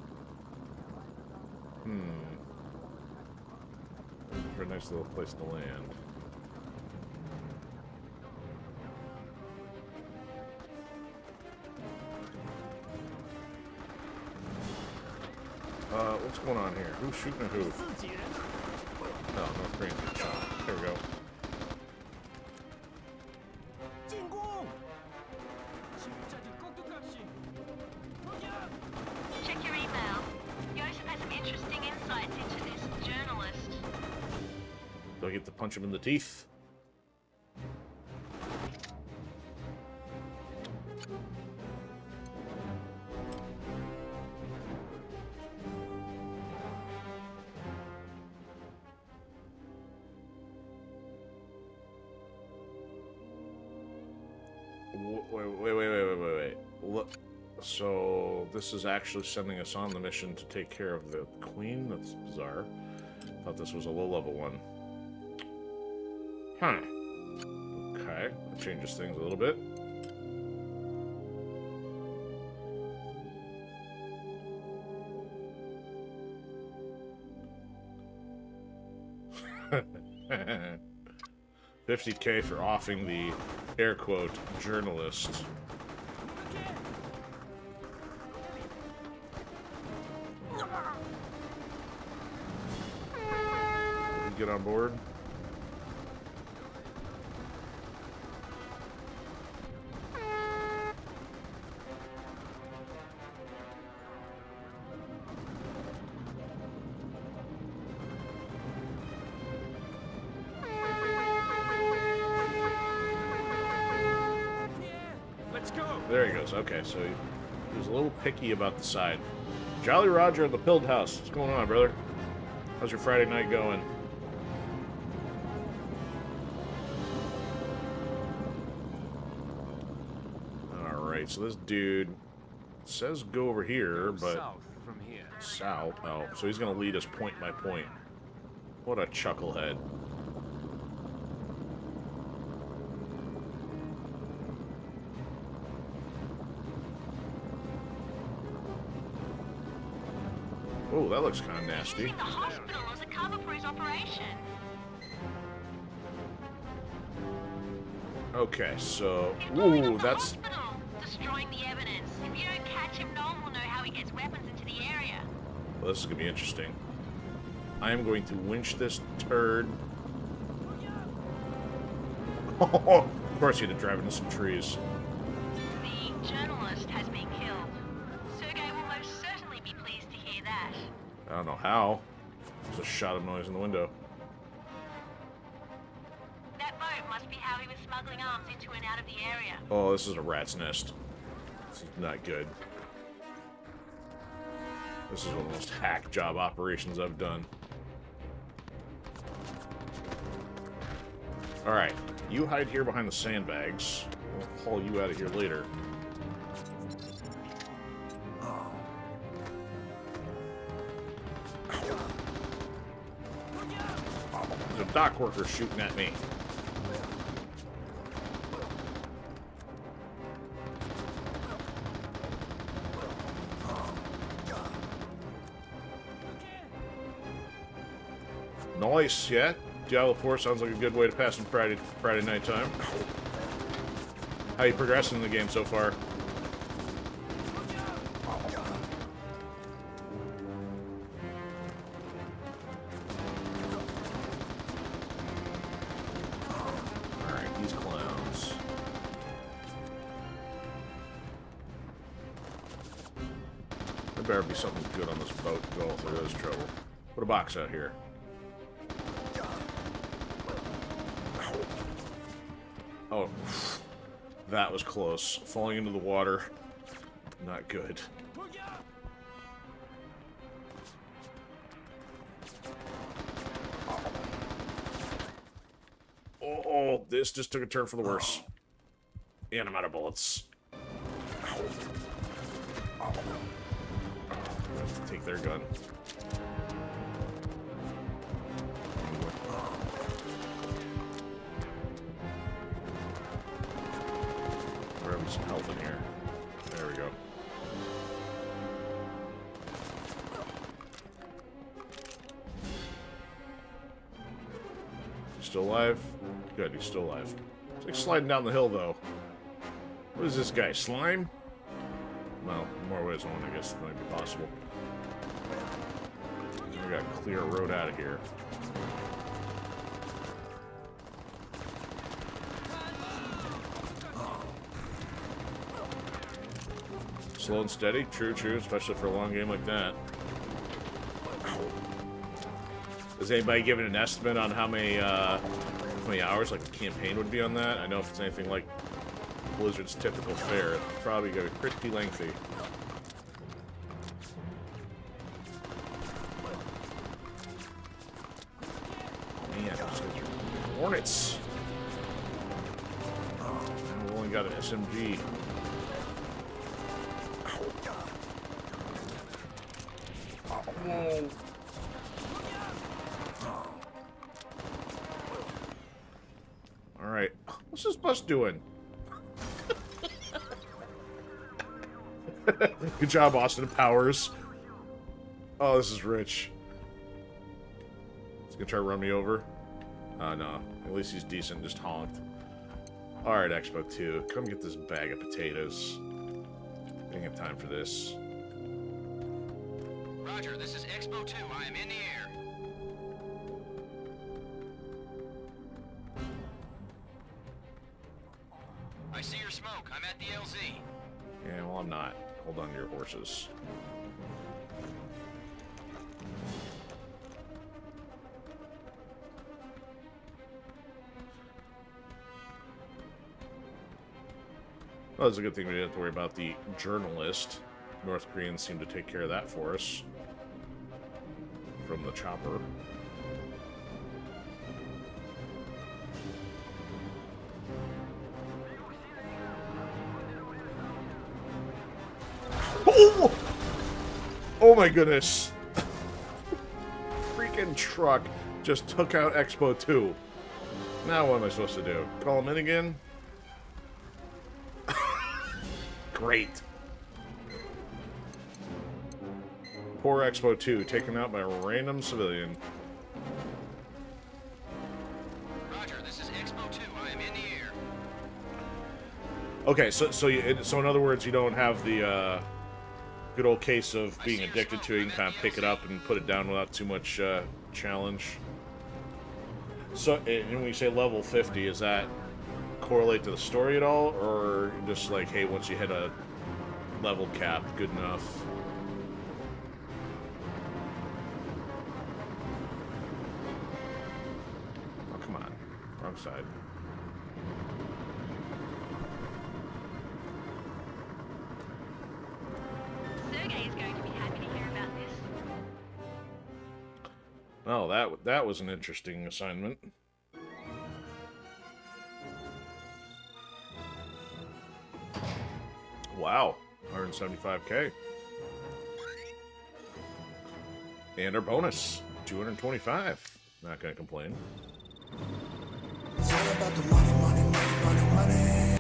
For a nice little place to land. What's going on here? Who's shooting at who? Oh, North Korean's getting shot. There we go. Check your email. Joseph has some interesting insights into this journalist. Do I get to punch him in the teeth? Wait. Look, so this is actually sending us on the mission to take care of the Queen? That's bizarre. Thought this was a low-level one. Huh. Okay, that changes things a little bit. $50K for offing the air quote journalist. Get on board. There he goes. Okay, so he was a little picky about the side. Jolly Roger at the Pilled House. What's going on, brother? How's your Friday night going? Alright, so this dude says go over here, but... South from here. South? Oh, so he's going to lead us point by point. What a chucklehead. Oh, that looks kind of nasty. Using the hospital as a cover for his operation. Okay, so... Blowing Ooh, up the that's... hospital, destroying the evidence. If you don't catch him, no one will know how he gets weapons into the area. Well, this is going to be interesting. I am going to winch this turd. Oh, of course he had to drive into some trees. The journalist has been killed. Sergei will most certainly be pleased to hear that. I don't know how. There's a shot of noise in the window. That boat must be how he was smuggling arms into and out of the area. Oh, this is a rat's nest. This is not good. This is one of the most hack job operations I've done. Alright, you hide here behind the sandbags. We'll haul you out of here later. There's a dock worker shooting at me. Nice, yeah. Diablo 4 sounds like a good way to pass some Friday night time. How you progressing in the game so far? Alright, these clowns. There better be something good on this boat to go through this trouble. Put a box out here. Oh, that was close. Falling into the water. Not good. Oh, this just took a turn for the worse. And I'm out of bullets. I have to take their gun. Grab some health in here. There we go. Still alive? Good, he's still alive. It's like sliding down the hill, though. What is this guy? Slime? Well, in more ways than one, I guess it might be possible. We gotta clear a road out of here. Slow and steady? True, especially for a long game like that. Has anybody given an estimate on how many hours like a campaign would be on that? I know if it's anything like Blizzard's typical fare, it's probably going to be pretty lengthy. Man, these guys are hornets. We've only got an SMG. Whoa. Alright, what's this bus doing? Good job, Austin Powers. Oh, this is rich. He's gonna try to run me over. No. At least he's decent, just honked. Alright, Expo 2. Come get this bag of potatoes. I didn't have time for this. Roger, this is Expo 2. I am in the air. I see your smoke. I'm at the LZ. Yeah, well, I'm not. Hold on to your horses. Well, that's a good thing we didn't have to worry about the journalist. North Koreans seem to take care of that for us. From the chopper. Oh! Oh my goodness. Freaking truck just took out Expo 2. Now what am I supposed to do? Call him in again? Great. Poor Expo 2 taken out by a random civilian. Roger, this is Expo 2. I am in the air. Okay, so in other words, you don't have the good old case of being addicted to it. You can kind of pick it up and put it down without too much challenge. So, and when you say level 50, is that correlate to the story at all, or just like, hey, once you hit a level cap, good enough? Oh, come on. Wrong side. Sergey is going to be happy to hear about this. Oh, that was an interesting assignment. Wow, 175k. And our bonus, 225. Not gonna complain. It's all about the money, money, money, money, money.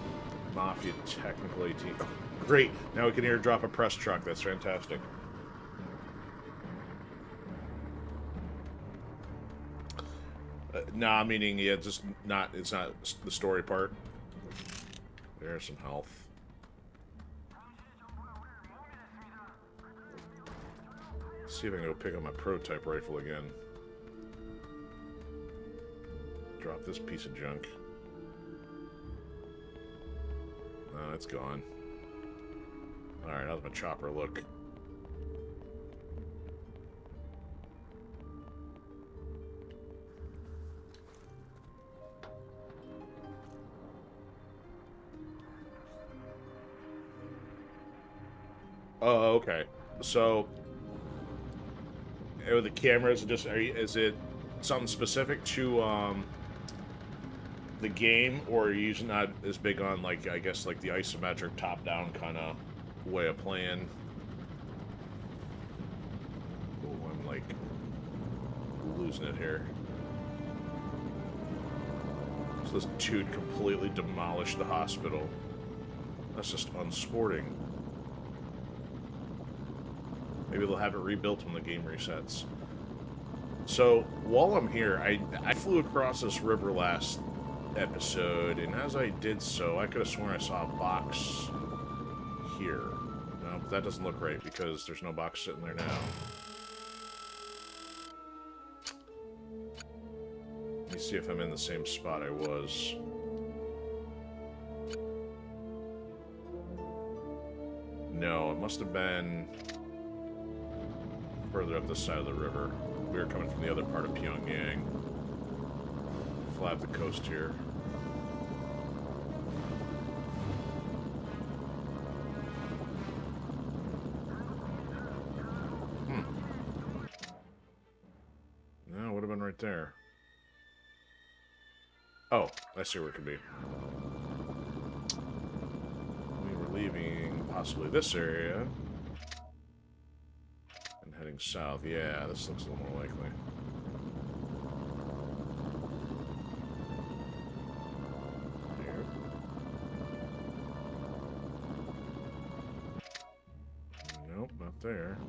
Mafia technical 18. Oh, great, now we can airdrop a press truck. That's fantastic. Nah, meaning, yeah, just not, it's not the story part. There's some health. Let's see if I can go pick up my prototype rifle again. Drop this piece of junk. Oh, it's gone. Alright, how's my chopper look? Oh, okay. So, with the cameras, is it something specific to the game, or are you not as big on, like, I guess, like the isometric top-down kind of way of playing? Oh, I'm like losing it here. So this dude completely demolished the hospital. That's just unsporting. Maybe they'll have it rebuilt when the game resets. So, while I'm here, I flew across this river last episode, and as I did so, I could have sworn I saw a box here. No, that doesn't look right, because there's no box sitting there now. Let me see if I'm in the same spot I was. No, it must have been further up this side of the river. We were coming from the other part of Pyongyang. Fly up the coast here. No, it would have been right there. Oh, I see where it could be. We were leaving possibly this area. Heading south. Yeah, this looks a little more likely. Here. Nope, not there.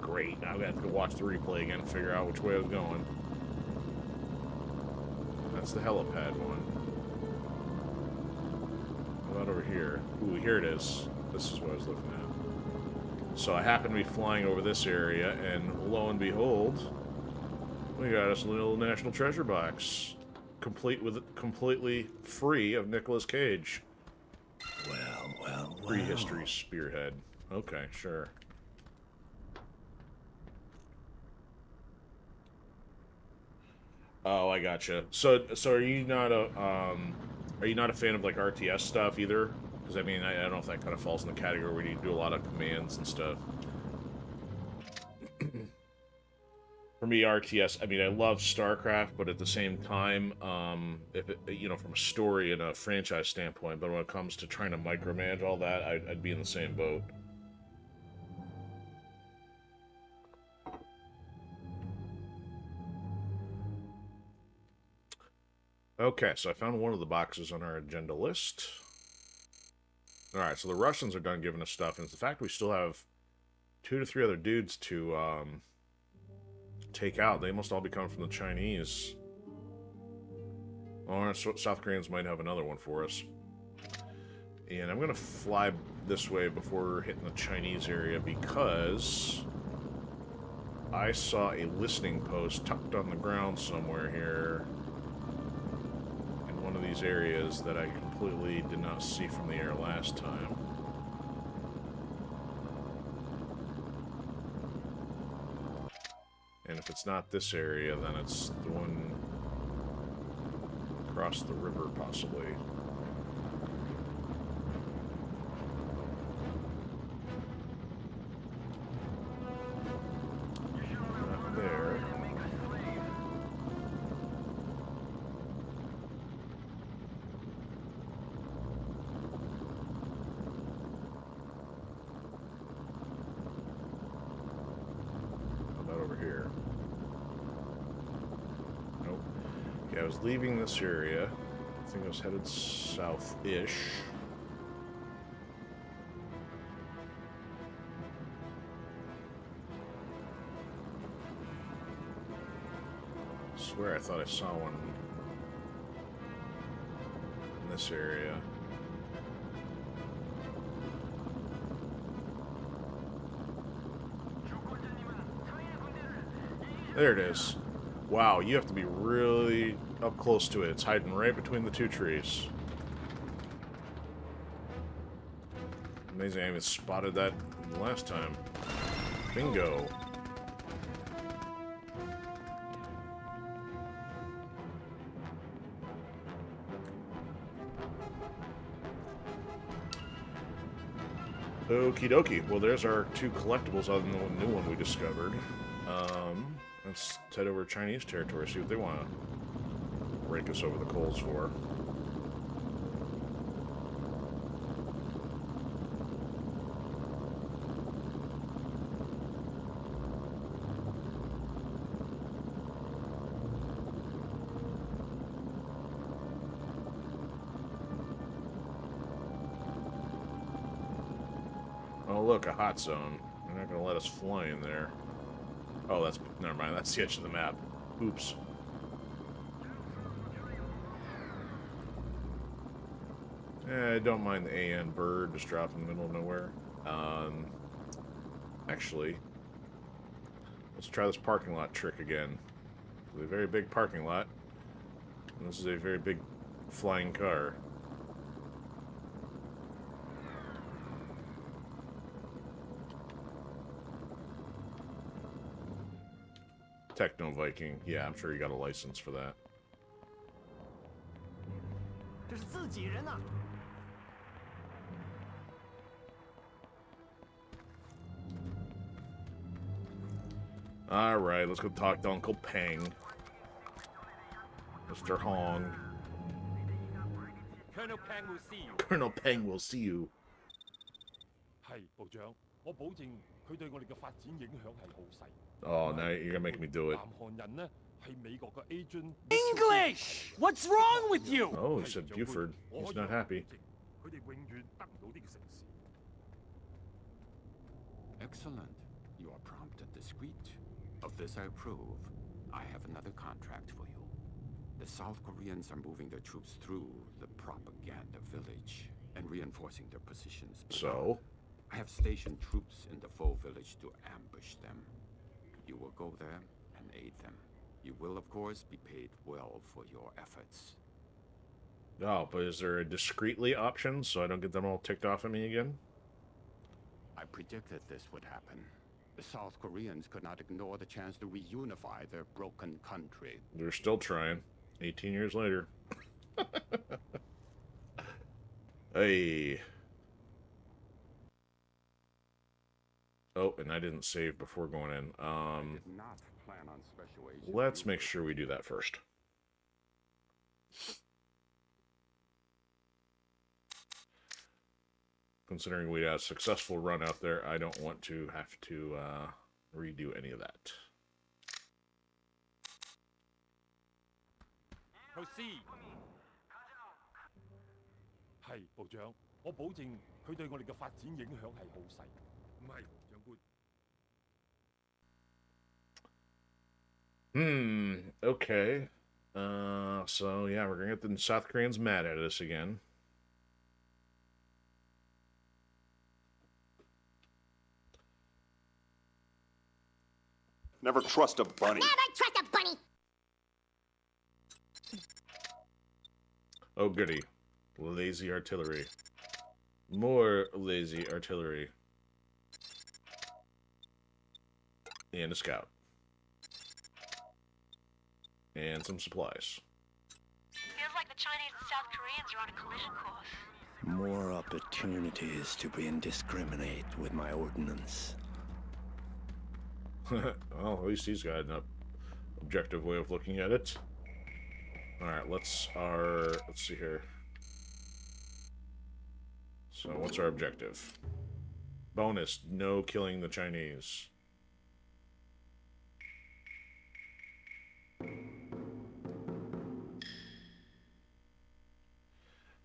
Great. Now I'm gonna have to go watch the replay again and figure out which way I was going. That's the helipad one. What about over here? Ooh, here it is. This is what I was looking at. So I happen to be flying over this area, and lo and behold, we got us a little National Treasure box, completely free of Nicolas Cage. Well. Prehistory spearhead. Okay, sure. Oh, I gotcha. So are you not a fan of like RTS stuff either? Because, I mean, I don't know if that kind of falls in the category where you do a lot of commands and stuff. For me, RTS, I mean, I love StarCraft, but at the same time, if it, you know, from a story and a franchise standpoint, but when it comes to trying to micromanage all that, I'd be in the same boat. Okay, so I found one of the boxes on our agenda list. Alright, so the Russians are done giving us stuff, and it's the fact we still have 2 to 3 other dudes to take out. They must all be coming from the Chinese. Or South Koreans might have another one for us. And I'm going to fly this way before hitting the Chinese area because I saw a listening post tucked on the ground somewhere here in one of these areas that I completely did not see from the air last time. And if it's not this area, then it's the one across the river, possibly. Not there. Here. Nope. Yeah, I was leaving this area. I think I was headed south-ish. swear I thought I saw one in this area. There it is. Wow, you have to be really up close to it. It's hiding right between the two trees. Amazing I even spotted that last time. Bingo. Okie dokie. Well, there's our two collectibles other than the new one we discovered. Let's head over to Chinese territory, see what they want to rake us over the coals for. Oh, look, a hot zone. They're not going to let us fly in there. Oh, that's... never mind. That's the edge of the map. Oops. I don't mind the AN bird just dropping in the middle of nowhere. Actually, let's try this parking lot trick again. It's a very big parking lot. And this is a very big flying car. Techno Viking. Yeah, I'm sure you got a license for that. Alright, let's go talk to Uncle Peng. Mr. Hong. Colonel Peng will see you. Colonel Peng will see you. 係，部長，我保證佢對我哋嘅發展影響係好細。 Oh, now you're gonna make me do it. 南韓人呢係美國嘅 agent。English! What's wrong with you? Oh, he said Buford. He's not happy. 佢哋永遠得唔到呢個城市。 Excellent. You are prompt and discreet. Of this I approve. I have another contract for you. The South Koreans are moving their troops through the propaganda village and reinforcing their positions. So? I have stationed troops in the foe village to ambush them. You will go there and aid them. You will, of course, be paid well for your efforts. Oh, but is there a discreetly option so I don't get them all ticked off at me again? I predicted this would happen. The South Koreans could not ignore the chance to reunify their broken country. They're still trying. 18 years later. Hey. Oh, and I didn't save before going in. Let's make sure we do that first. Considering we had a successful run out there, I don't want to have to redo any of that. Proceed. 係，部長，我保證佢對我哋嘅發展影響係好細。唔係，長官。 Okay. So yeah, we're gonna get the South Koreans mad at us again. Never trust a bunny. Never trust a bunny! Oh goody. Lazy artillery. More lazy artillery. And a scout. And some supplies. Feels like the Chinese and South Koreans are on a collision course. More opportunities to be indiscriminate with my ordnance. Well, at least he's got an objective way of looking at it. Alright, let's see here. So what's our objective? Bonus, no killing the Chinese.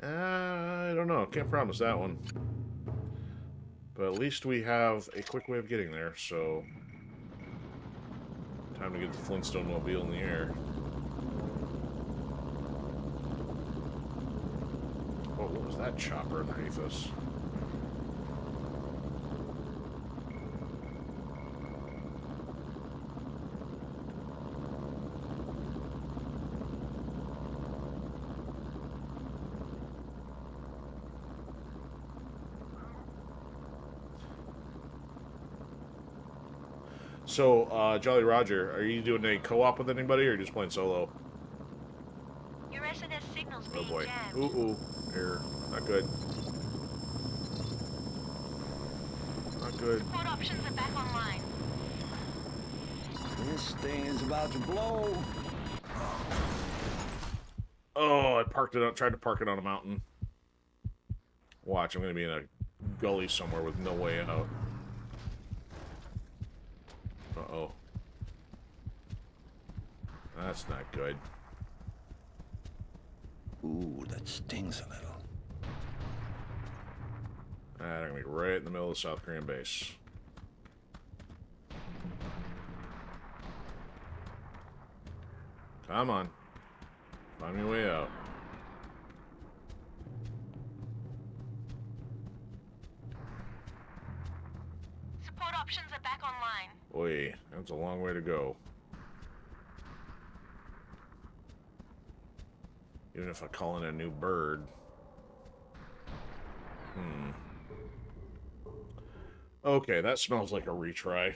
I don't know. Can't promise that one. But at least we have a quick way of getting there, so... Time to get the Flintstone Mobile in the air. Oh, what was that chopper underneath us? So, Jolly Roger, are you doing a co-op with anybody, or just playing solo? Your SNS signal's Oh being boy. jammed. Ooh, error. Not good. Not good. Support options are back online. This thing is about to blow. Oh, I parked it up, tried to park it on a mountain. Watch, I'm gonna be in a gully somewhere with no way out. Uh-oh. That's not good. Ooh, that stings a little. I'm gonna be right in the middle of the South Korean base. Come on. Find me a way out. Support options are back online. Boy, that's a long way to go. Even if I call in a new bird. Okay, that smells like a retry.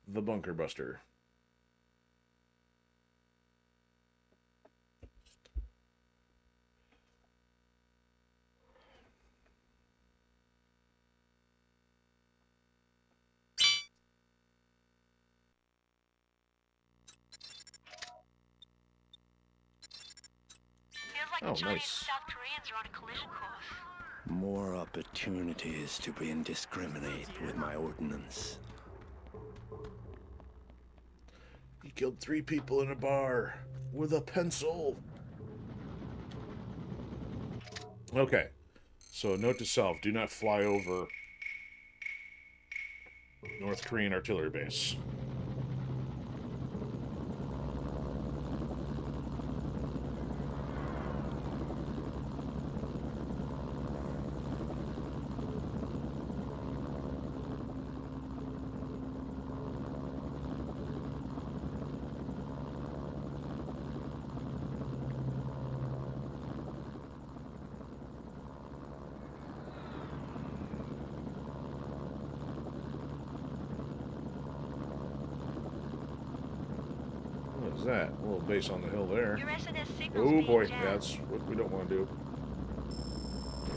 The Bunker Buster. Feels like Oh, the Chinese nice. and South Koreans are on a collision course. More opportunities to be indiscriminate with my ordnance. He killed 3 people in a bar with a pencil. Okay. So, note to self, do not fly over North Korean artillery base. What is that? A little base on the hill there. Your SNS signal's Oh being boy, jammed. that's what we don't want to do.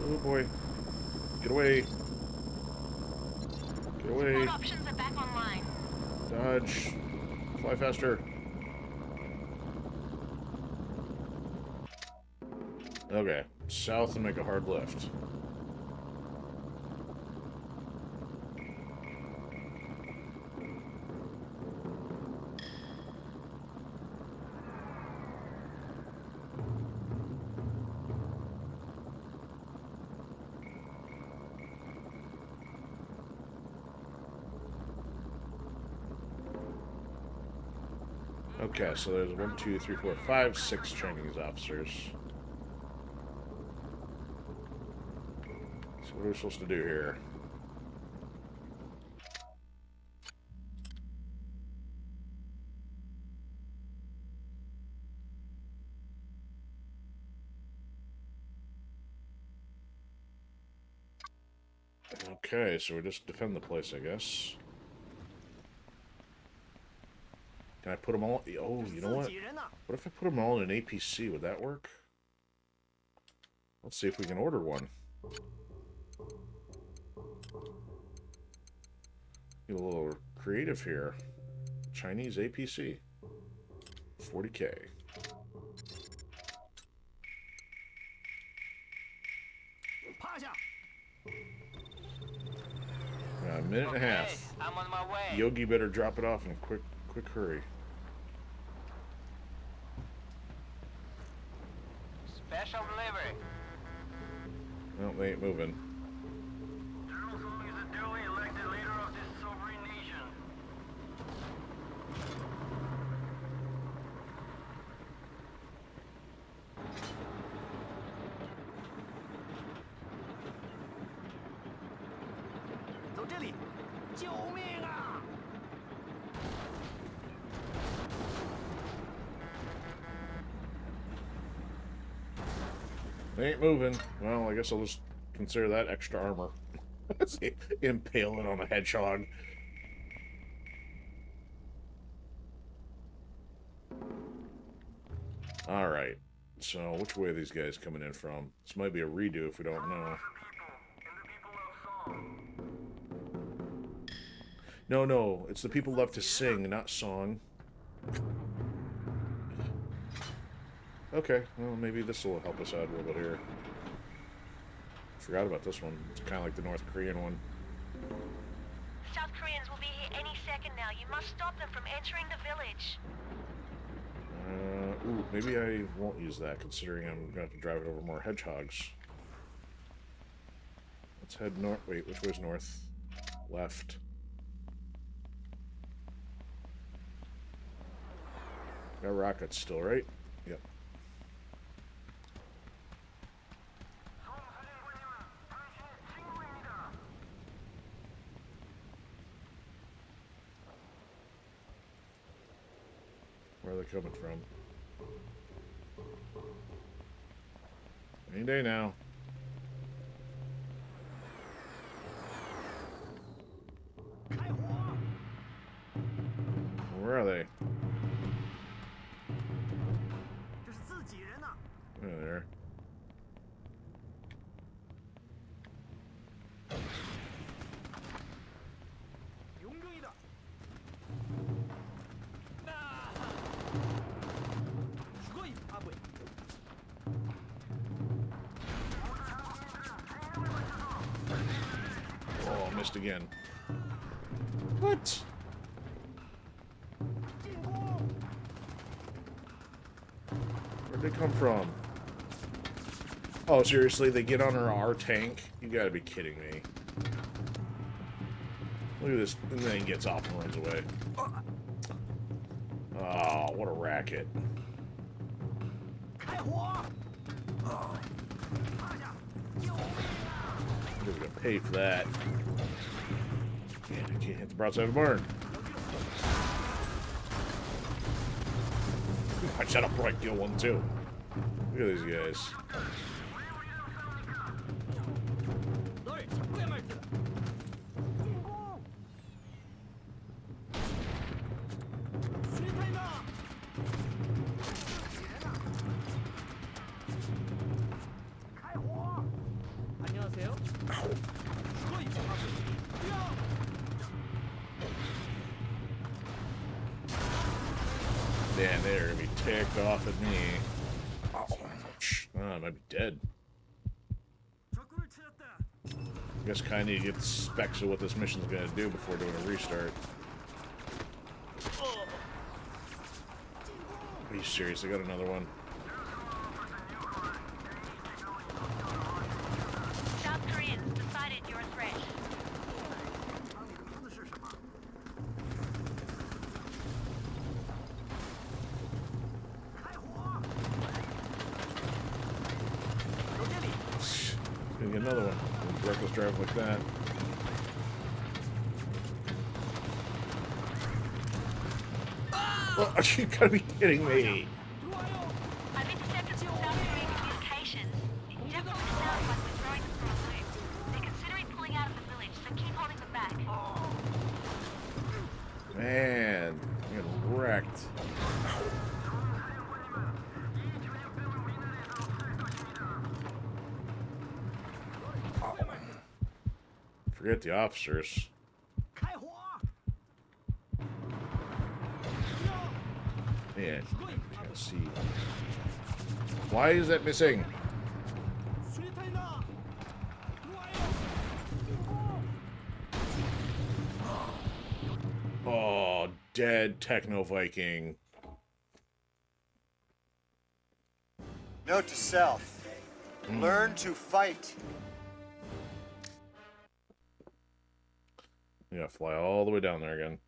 Oh boy. Get away. Get away. Support options are back online. Dodge. Fly faster. Okay. South and make a hard left. Okay, so there's 1, 2, 3, 4, 5, 6 Chinese officers. So what are we supposed to do here? Okay, so we just defend the place, I guess. Can I put them all? Oh, you know what? What if I put them all in an APC? Would that work? Let's see if we can order one. Get a little creative here. Chinese APC. 40K. A minute and a half. I'm on my way. Yogi better drop it off in a quick hurry. Special delivery. No, they ain't moving. General Song is a duly elected leader of They ain't moving. Well, I guess I'll just consider that extra armor. Impale it on a hedgehog. Alright. So, which way are these guys coming in from? This might be a redo if we don't know. No, it's the people left to sing, not song. Okay, well, maybe this will help us out a little bit here. Forgot about this one. It's kind of like the North Korean one. South Koreans will be here any second now. You must stop them from entering the village. Ooh, maybe I won't use that, considering I'm going to have to drive it over more hedgehogs. Let's head north. Wait, which way's north? Left. Got rockets still, right? Yep. Where are they coming from? Any day now. Where are they? There. Oh, I missed again. What? Where'd they come from? Oh, seriously? They get on our tank? You gotta be kidding me. Look at this. And then he gets off and runs away. Oh, what a racket. We're gonna pay for that. Yeah, I can't hit the broadside of the barn. I shut up, right, kill one too. Look at these guys. Man, they're gonna be ticked off at me. Oh, I might be dead. I guess kind of get the specs of what this mission's gonna do before doing a restart. Are you serious? I got another one. South Koreans decided you're a threat. Gonna get another one. Reckless drive like that. Oh, you gotta be kidding me. I've intercepted some South Korean communications. It definitely sounds like we're throwing them for a loop. They're considering pulling out of the village, so keep holding them back. Man, I'm getting wrecked. Forget the officers. Man, I can't see. Why is that missing? Oh, dead Techno Viking. Note to self. Learn to fight. You gotta fly all the way down there again.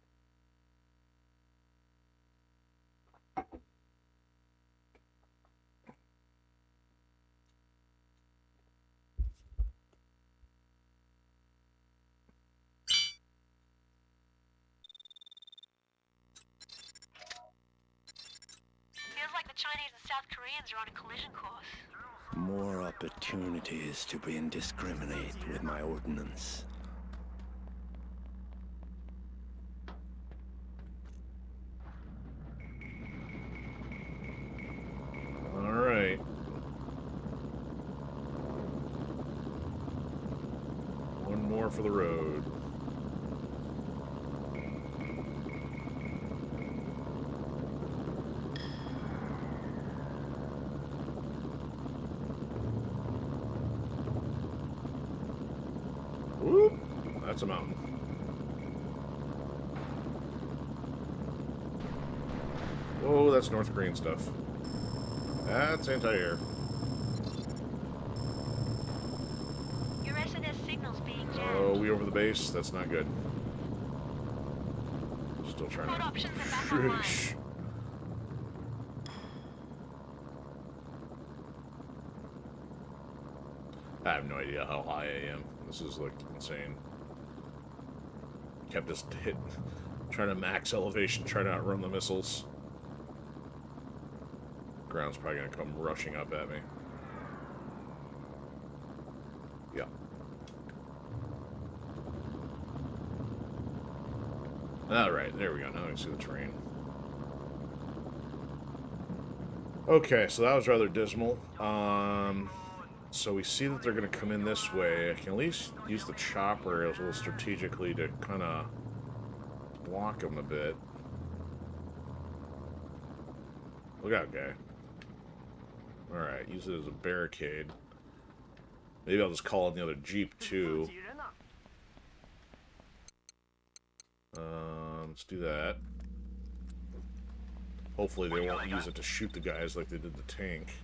mercenaries and South Koreans are on a collision course. More opportunities to be indiscriminate with my ordnance. All right. One more for the road. Whoop! That's a mountain. Whoa, that's North Korean stuff. That's anti-air. Your SNS signal's being jammed. Oh, we over the base? That's not good. Still trying Port to... options are back online. Sheesh. I have no idea how high I am. This is, like, insane. Kept just trying to max elevation, trying to outrun the missiles. Ground's probably gonna come rushing up at me. Yeah. Alright, there we go. Now I can see the terrain. Okay, so that was rather dismal. So we see that they're going to come in this way. I can at least use the chopper a little strategically to kind of block them a bit. Look out, guy. Alright, use it as a barricade. Maybe I'll just call in the other Jeep, too. Let's do that. Hopefully they won't use it to shoot the guys like they did the tank.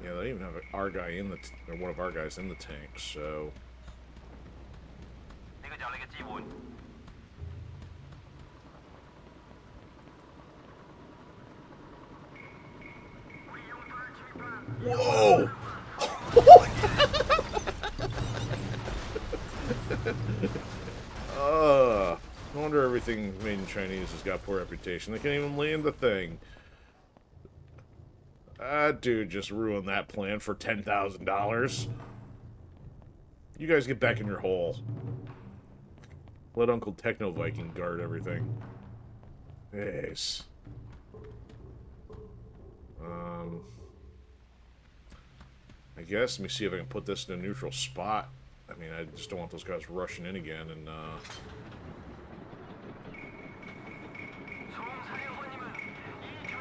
Yeah, they even have our guy in the or one of our guys in the tank, so. Whoa! No wonder everything made in Chinese has got poor reputation. They can't even land the thing. That dude just ruined that plan for $10,000. You guys get back in your hole. Let Uncle Techno Viking guard everything. Yes. I guess, let me see if I can put this in a neutral spot. I mean, I just don't want those guys rushing in again and,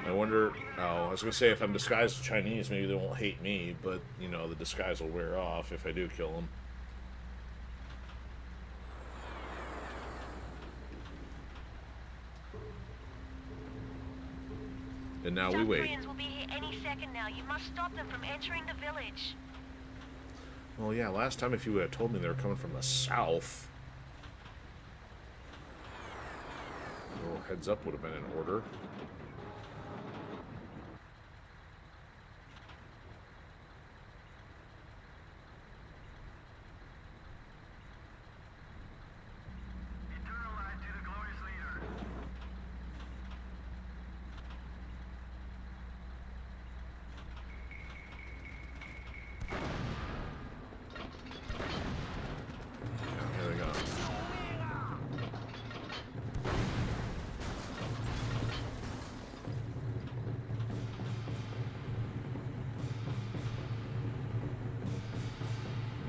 I wonder, oh, I was going to say, if I'm disguised as Chinese, maybe they won't hate me, but, you know, the disguise will wear off if I do kill them. And now we wait. Koreans will be here any second now. You must stop them from entering the village. Well, yeah, last time if you would have told me they were coming from the south, a little heads up would have been in order.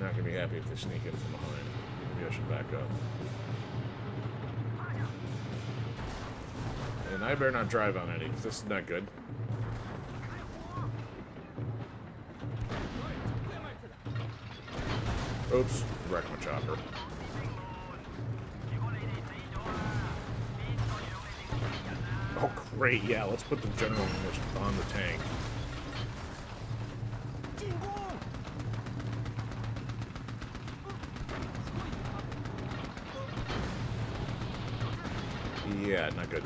Not gonna be happy if they sneak in from behind. Maybe I should back up. And I better not drive on any, because this is not good. Oops, wrecked my chopper. Oh great, yeah, let's put the general on the tank. Yeah, not good.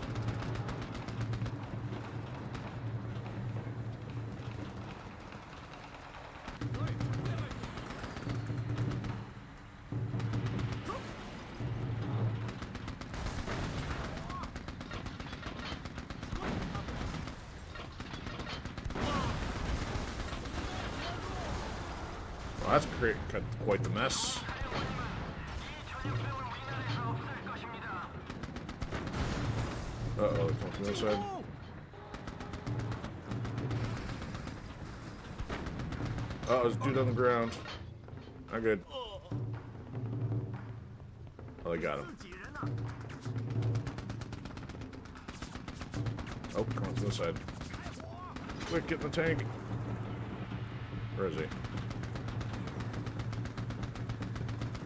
That's quite the mess. Uh-oh, come from this side. Oh, there's a dude on the ground. Not good. Oh, they got him. Oh, come on from this side. Quick, get in the tank. Where is he?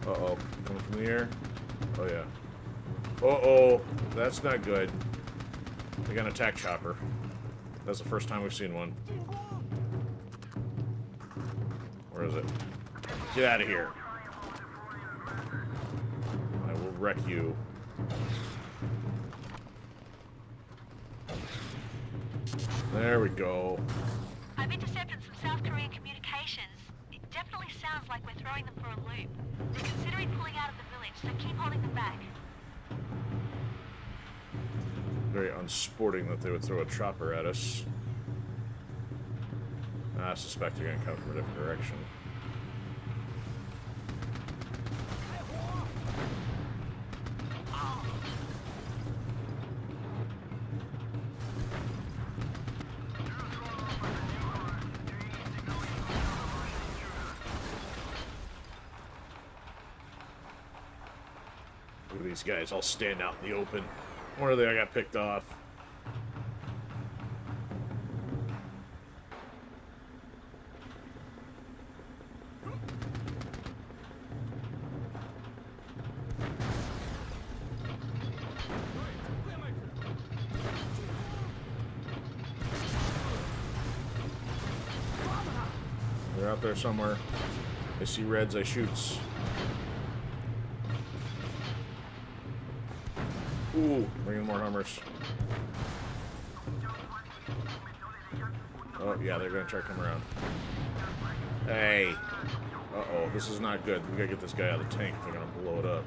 Uh-oh, coming from the air. Oh, yeah. Uh-oh, that's not good. They got an attack chopper. That's the first time we've seen one. Where is it? Get out of here. I will wreck you. There we go. I've intercepted some South Korean communications. It definitely sounds like we're throwing them for a loop. They're considering pulling out of the village, so keep holding them back. Very unsporting that they would throw a chopper at us. I suspect they're going to come from a different direction. Look at these guys all stand out in the open. Where are they? I got picked off. They're out there somewhere. I see reds, I shoots. Ooh, bringing more Hummers. Oh, yeah, they're going to try to come around. Hey. Uh-oh, this is not good. We got to get this guy out of the tank if they're going to blow it up.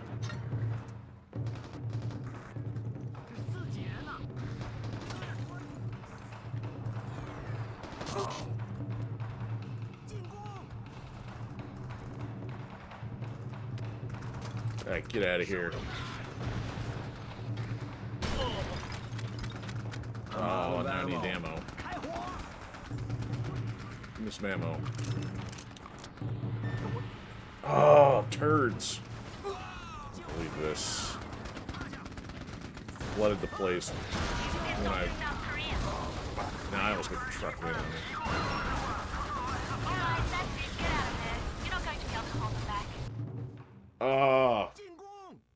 Alright, get out of here. Oh, now I need ammo. Miss ammo. Oh, turds. Believe this. Flooded the place when I... Nah, I almost got the truck right on me. Oh,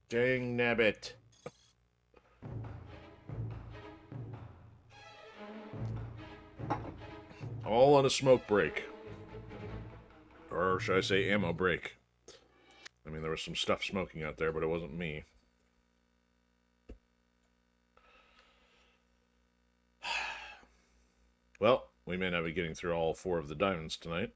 dang nabbit. All on a smoke break. Or should I say ammo break? I mean, there was some stuff smoking out there, but it wasn't me. Well, we may not be getting through all 4 of the diamonds tonight.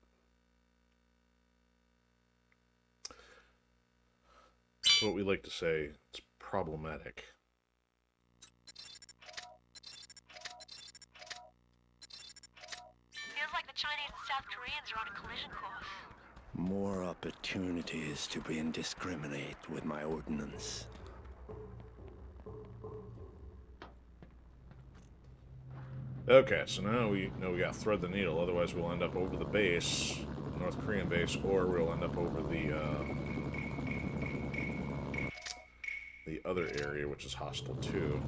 That's what we like to say. It's problematic. Feels like the Chinese and South Koreans are on a collision course. More opportunities to be indiscriminate with my ordnance. Okay, so now we know we got to thread the needle, otherwise we'll end up over the base, North Korean base, or we'll end up over the other area, which is hostile too.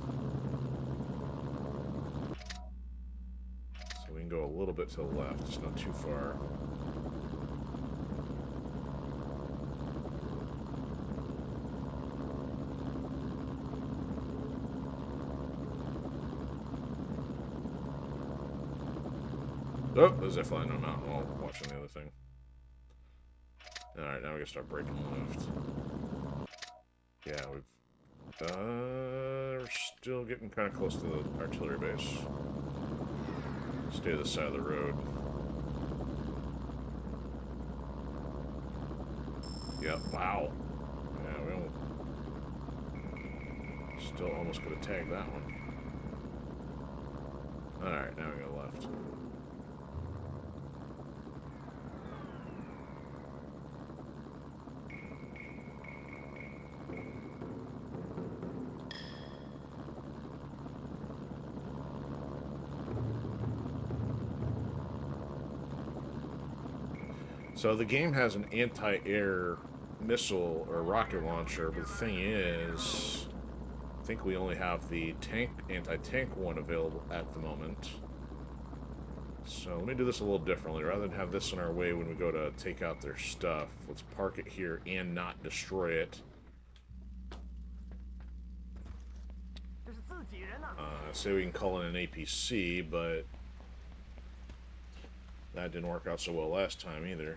So we can go a little bit to the left, just not too far. Oh, there's a flying on a mountain while watching the other thing. Alright, now we gotta start breaking left. Yeah, we're still getting kind of close to the artillery base. Stay to the side of the road. Yep, wow. Yeah, we still almost could have tagged that one. Alright, now we go left. So the game has an anti-air missile or rocket launcher, but the thing is, I think we only have the anti-tank one available at the moment. So let me do this a little differently. Rather than have this in our way when we go to take out their stuff, let's park it here and not destroy it. Say we can call it an APC, but that didn't work out so well last time either.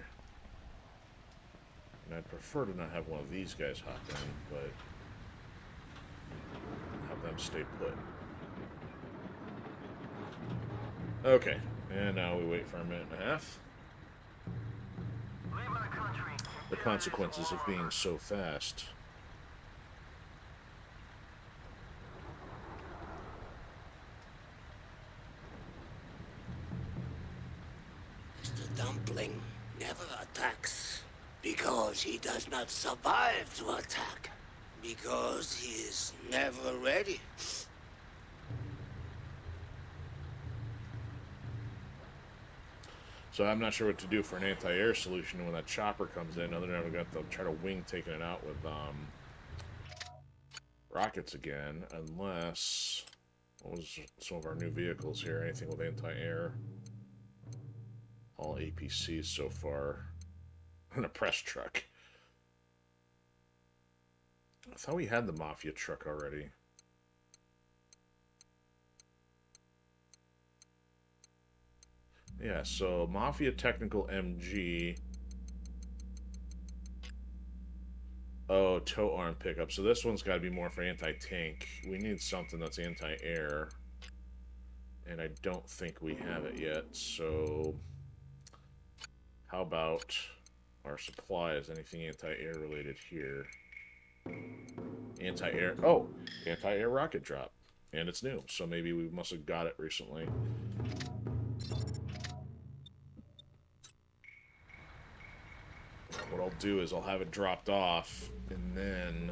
And I'd prefer to not have one of these guys hop in, but have them stay put. Okay, and now we wait for a minute and a half. The consequences of being so fast. Mr. Dumpling never attacks because he does not survive to attack. Because he is never ready. So I'm not sure what to do for an anti-air solution when that chopper comes in, other than I've got to try to wing taking it out with rockets again, unless... What was some of our new vehicles here? Anything with anti-air? All APCs so far. And a press truck. I thought we had the Mafia truck already. Yeah, so Mafia Technical MG. Oh, tow arm pickup. So this one's got to be more for anti-tank. We need something that's anti-air. And I don't think we have it yet, so... How about our supplies? Anything anti-air related here? Anti-air... Oh! Anti-air rocket drop. And it's new, so maybe we must have got it recently. What I'll do is I'll have it dropped off, and then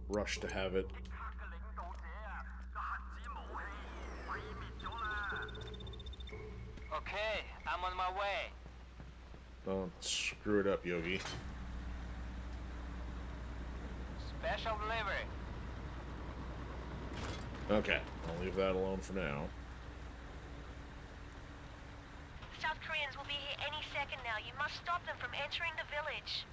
rush to have it. Okay, I'm on my way. Don't screw it up, Yogi. Special delivery. Okay, I'll leave that alone for now. South Koreans will be here any second now. You must stop them from entering the village.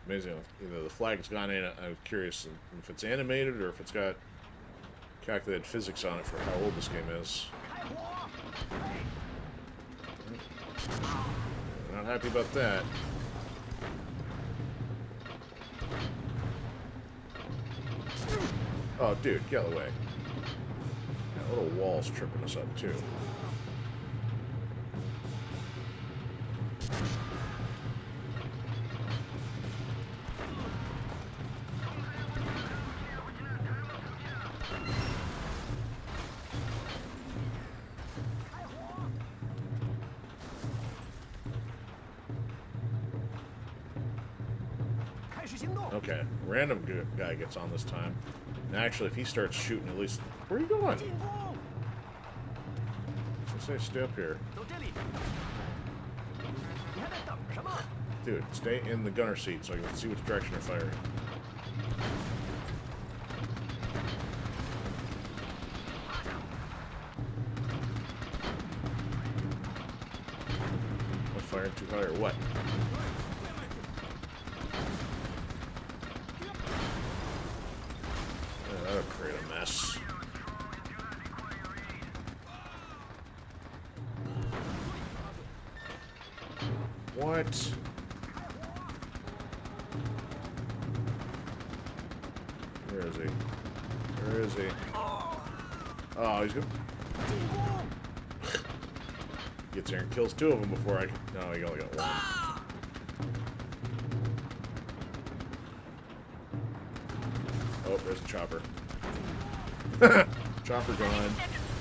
Amazing. Either the flag's gone in. I'm curious if it's animated or if it's got calculated physics on it for how old this game is. Not happy about that. Oh, dude, get out of the way. That little wall's tripping us up, too. Okay, random guy gets on this time. And actually, if he starts shooting, at least... Where are you going? I say stay up here. Dude, stay in the gunner seat so I can see which direction you're firing. Am I firing too high or what? That'll create a mess. What? Where is he? Where is he? Oh, he's good. Gets there and kills two of them before I can... No, he only got one. Oh, there's a chopper. Chopper gone.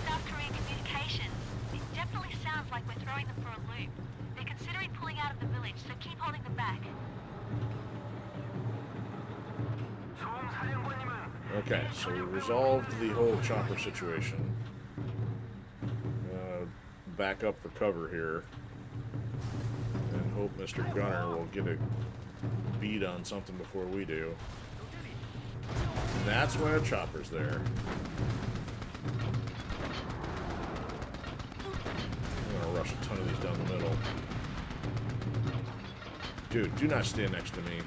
South Korean communications. It definitely sounds like we're throwing them for a loop. They're considering pulling out of the village, so keep holding them back. Okay, so we resolved the whole chopper situation. Back up for cover here. And hope Mr. Gunner will get a beat on something before we do. And that's why a chopper's there. I'm gonna rush a ton of these down the middle. Dude, do not stand next to me.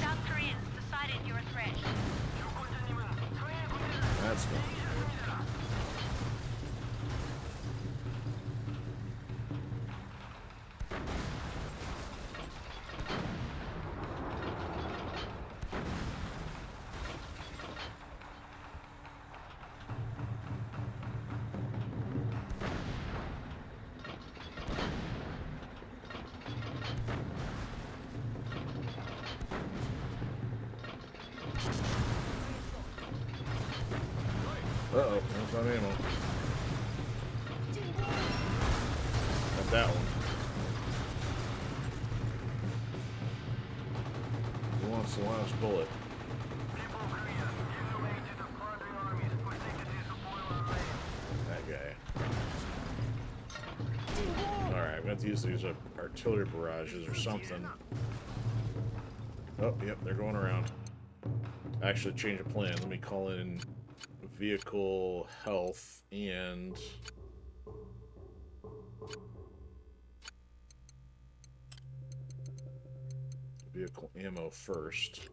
South Koreans decided you're a threat. That's not Uh-oh, that's not ammo. Not that one. Who wants the last bullet? That guy. Alright, we have to use these artillery barrages or something. Oh, yep, they're going around. Actually, change of plan. Let me call in vehicle health and vehicle ammo first.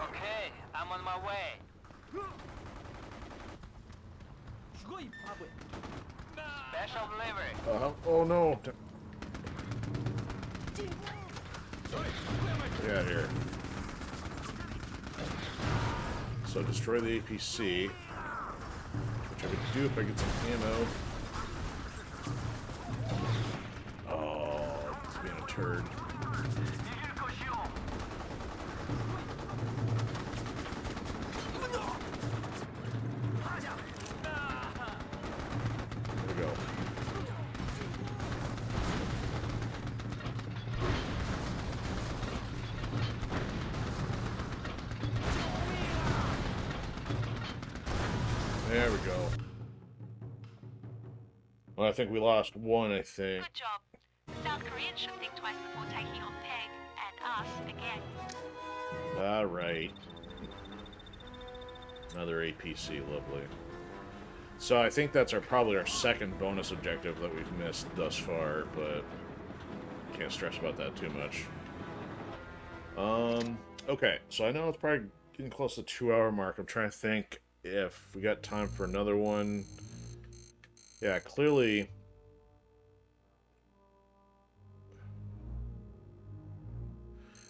Okay, I'm on my way. Special delivery. Oh no! Get out of here. So destroy the APC, which I could do if I get some ammo. Oh, it's being a turd. There we go. There we go. Well, I think we lost one, I think. Good job. The South Koreans should think twice before taking on Peg and us again. Alright. Another APC, lovely. So I think that's probably our second bonus objective that we've missed thus far, but can't stress about that too much. Okay, so I know it's probably getting close to the 2-hour mark. I'm trying to think if we got time for another one. Yeah, clearly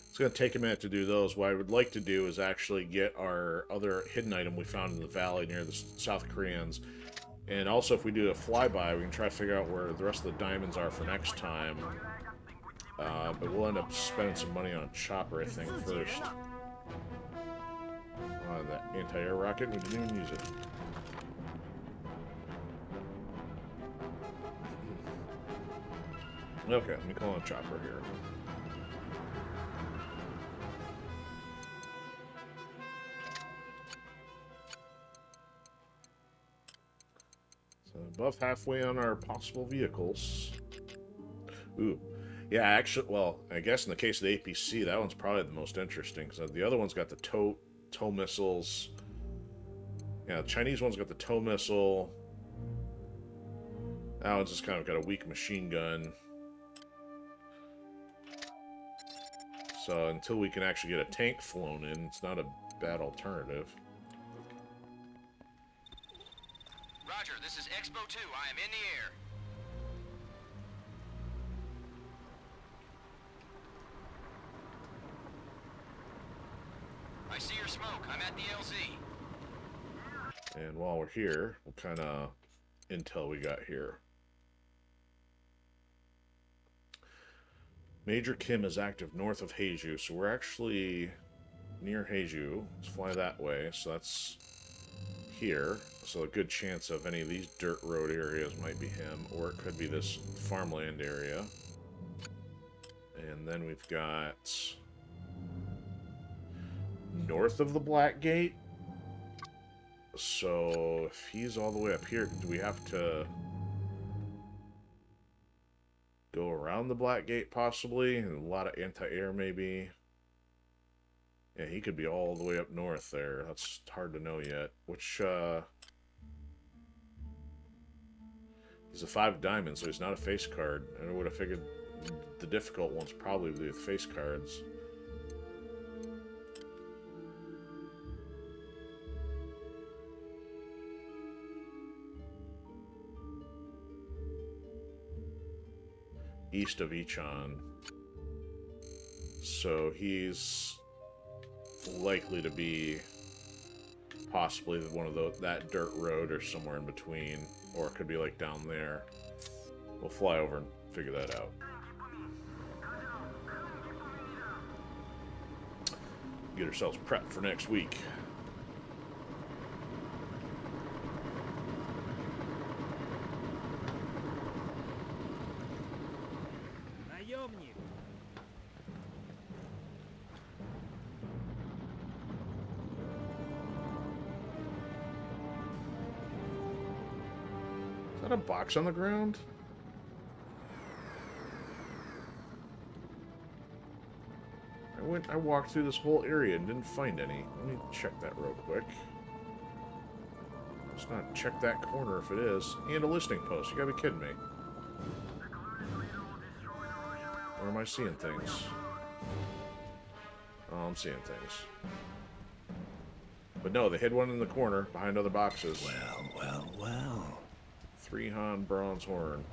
it's going to take a minute to do those. What I would like to do is actually get our other hidden item we found in the valley near the South Koreans. And also, if we do a flyby, we can try to figure out where the rest of the diamonds are for next time. But we'll end up spending some money on a chopper, I think, first. That anti-air rocket, we didn't even use it. Okay, let me call on a chopper here. So above halfway on our possible vehicles. Ooh. Yeah, actually, well, I guess in the case of the APC, that one's probably the most interesting, because the other one's got the tow missiles. Yeah, the Chinese one's got the tow missile. That one's just kind of got a weak machine gun. So until we can actually get a tank flown in, it's not a bad alternative. Roger, this is Expo 2. I am in the air. see your smoke. I'm at the LZ. And while we're here, what kind of intel we got here? Major Kim is active north of Heiju, so we're actually near Heiju. Let's fly that way, so that's here. So a good chance of any of these dirt road areas might be him, or it could be this farmland area. And then we've got north of the Black Gate. So if he's all the way up here, do we have to go around the Black Gate possibly? And a lot of anti-air maybe. Yeah, he could be all the way up north there. That's hard to know yet. Which, he's a 5 diamond, so he's not a face card. I would have figured the difficult ones probably be with face cards. East of Ichon. So he's likely to be possibly one of those, that dirt road or somewhere in between, or it could be like down there. We'll fly over and figure that out. Get ourselves prepped for next week. Is that a box on the ground? I walked through this whole area and didn't find any. Let me check that real quick. Let's not check that corner if it is. And a listening post. You gotta be kidding me. Or am I seeing things? Oh, I'm seeing things. But no, they hid one in the corner behind other boxes. Well. 3 Han bronze horn.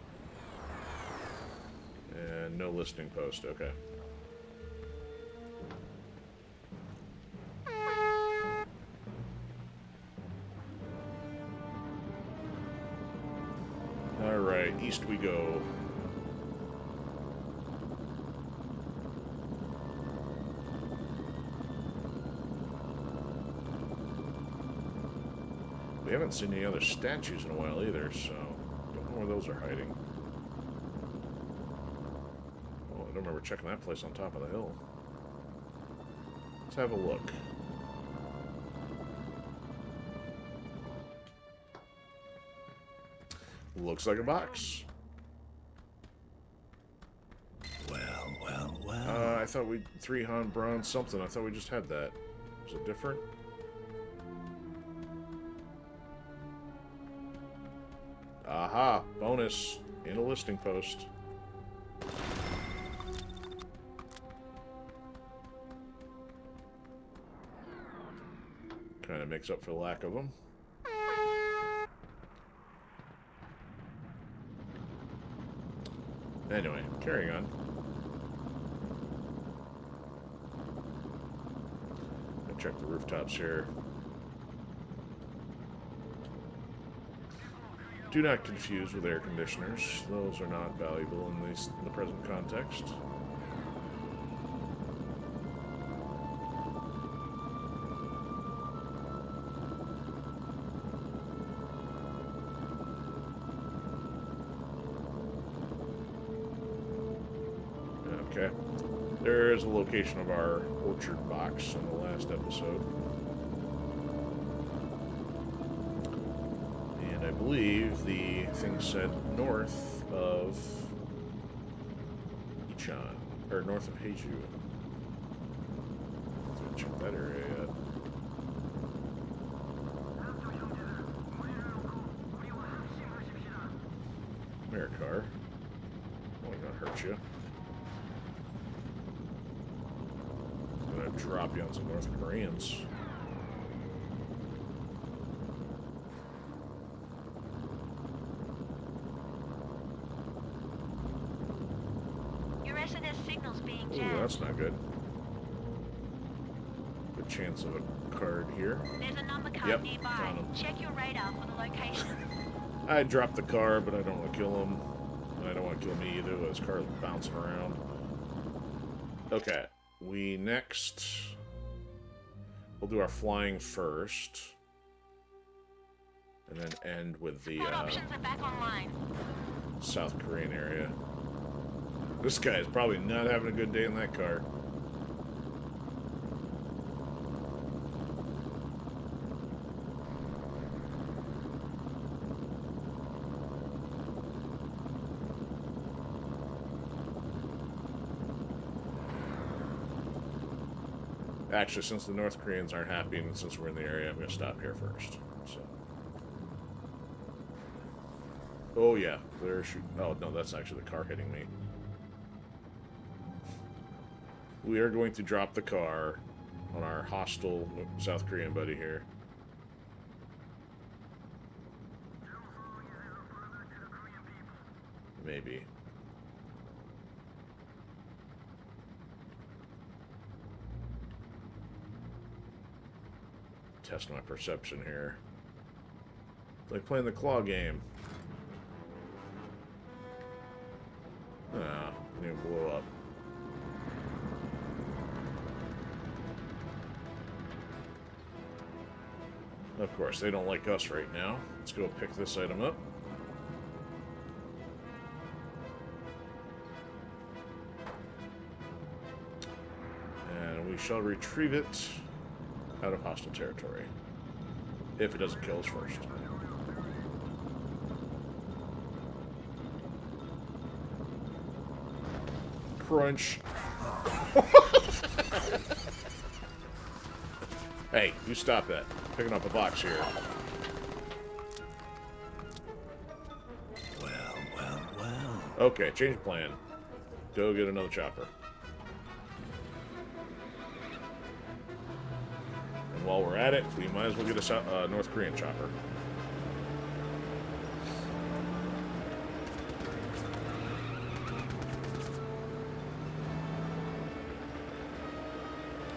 And no listening post. Okay. Alright, east we go. We haven't seen any other statues in a while either, so don't know where those are hiding. Oh, I don't remember checking that place on top of the hill. Let's have a look. Looks like a box. Well. I thought we 3 Han bronze something. I thought we just had that. Was it different? Aha! Bonus in a listing post. Kind of makes up for the lack of them. Anyway, carrying on. I'll check the rooftops here. Do not confuse with air conditioners. Those are not valuable in the present context. Okay. There is a location of our orchard box in the last episode. And I believe the thing said north of Ichon, or north of Heiju. Let's check that area yet. Americar. Only gonna hurt you. Gonna drop you on some North Koreans. Your SNS signal's being Ooh, jammed. that's not good. Good chance of a card here. There's a number card Yep, nearby. found him. Check your radar for the location. I dropped the car, but I don't want to kill him. And I don't want to kill me either. This car's bouncing around. Okay. We'll do our flying first. And then end with the options are back online. South Korean area. This guy is probably not having a good day in that car. Actually, since the North Koreans aren't happy and since we're in the area, I'm going to stop here first. So. Oh, yeah. They're shooting. Oh, no, that's actually the car hitting me. We are going to drop the car on our hostile South Korean buddy here. Maybe. Test my perception here. It's like playing the claw game. Ah, didn't even blow up. Of course, they don't like us right now. Let's go pick this item up. And we shall retrieve it out of hostile territory. If it doesn't kill us first. Crunch. Hey, you stop that. Picking up a box here. Well. Okay, change of plan. Go get another chopper. And while we're at it, we might as well get a North Korean chopper.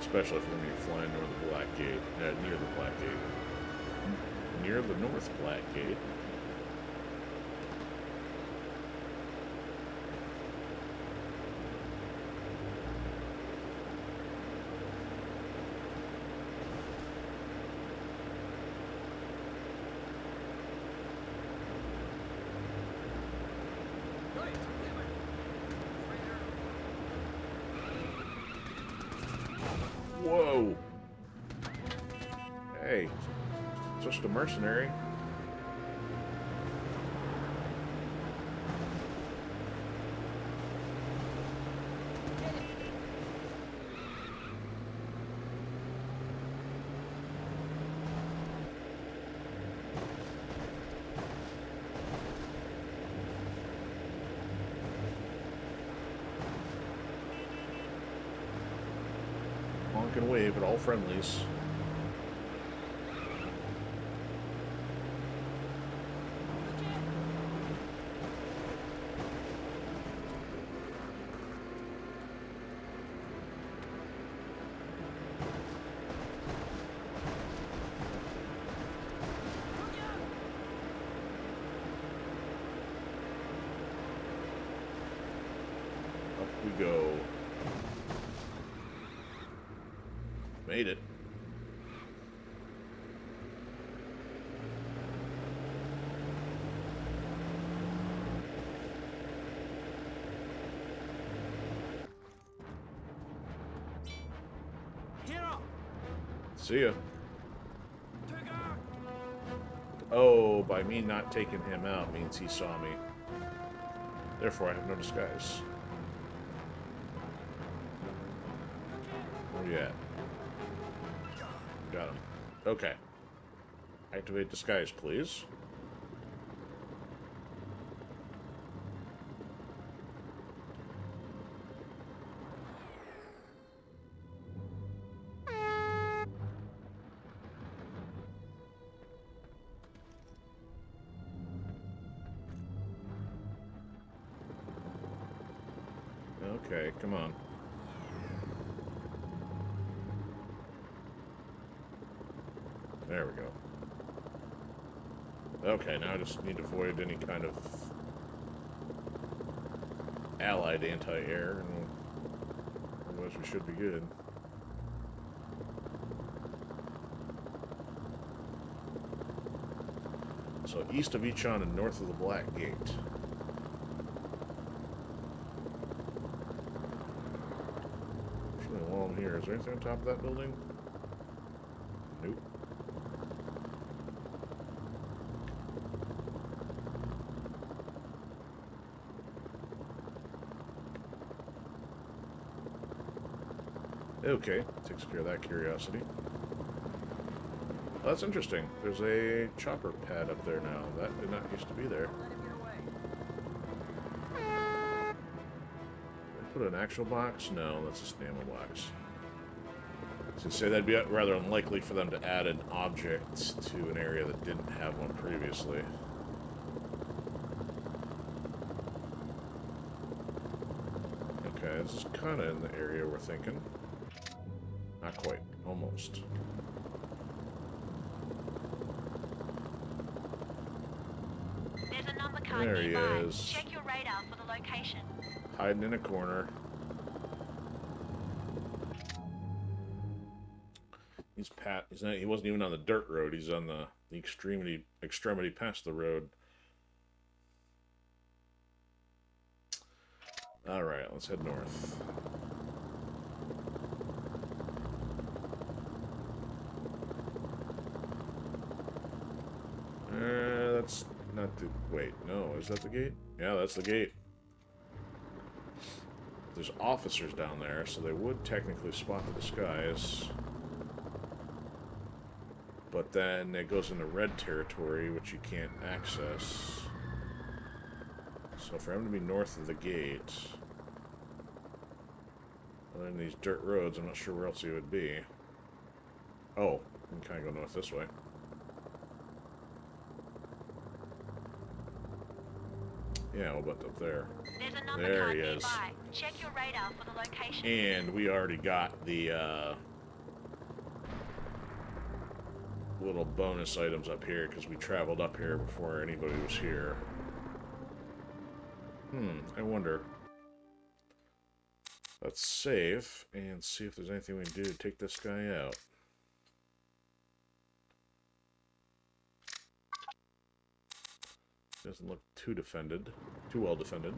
Especially if we're going to be flying near the Black Gate. Near the Black Gate. Near the North Black Gate. Whoa. Hey, just a mercenary. Honk and wave at all friendlies. Up we go. Made it. See ya. Oh, by me not taking him out means he saw me. Therefore, I have no disguise. Where you at? Got him. Okay. Activate disguise, please. Okay, come on. There we go. Okay, now I just need to avoid any kind of allied anti-air, and otherwise we should be good. So east of Ichon and north of the Black Gate. Actually, while I'm here, is there anything on top of that building? Nope. Okay, takes care of that curiosity. Well, that's interesting. There's a chopper pad up there now. That did not used to be there. Did I put an actual box? No, that's just an ammo box. To say that'd be rather unlikely for them to add an object to an area that didn't have one previously. Okay, this is kind of in the area we're thinking. Not quite. Almost. There's a number card There he nearby. is. Check your radar for the location. Hiding in a corner. He wasn't even on the dirt road. He's on the extremity past the road. All right, let's head north. That's not the... Wait, no, is that the gate? Yeah, that's the gate. There's officers down there, so they would technically spot the disguise. But then it goes into red territory, which you can't access. So for him to be north of the gate... Other than these dirt roads, I'm not sure where else he would be. Oh, you can kind of go north this way. Yeah, we'll butt up there. There's a number There card he is. nearby. Check your radar for the location. And we already got the little bonus items up here because we traveled up here before anybody was here. I wonder. Let's save and see if there's anything we can do to take this guy out. Doesn't look too well defended.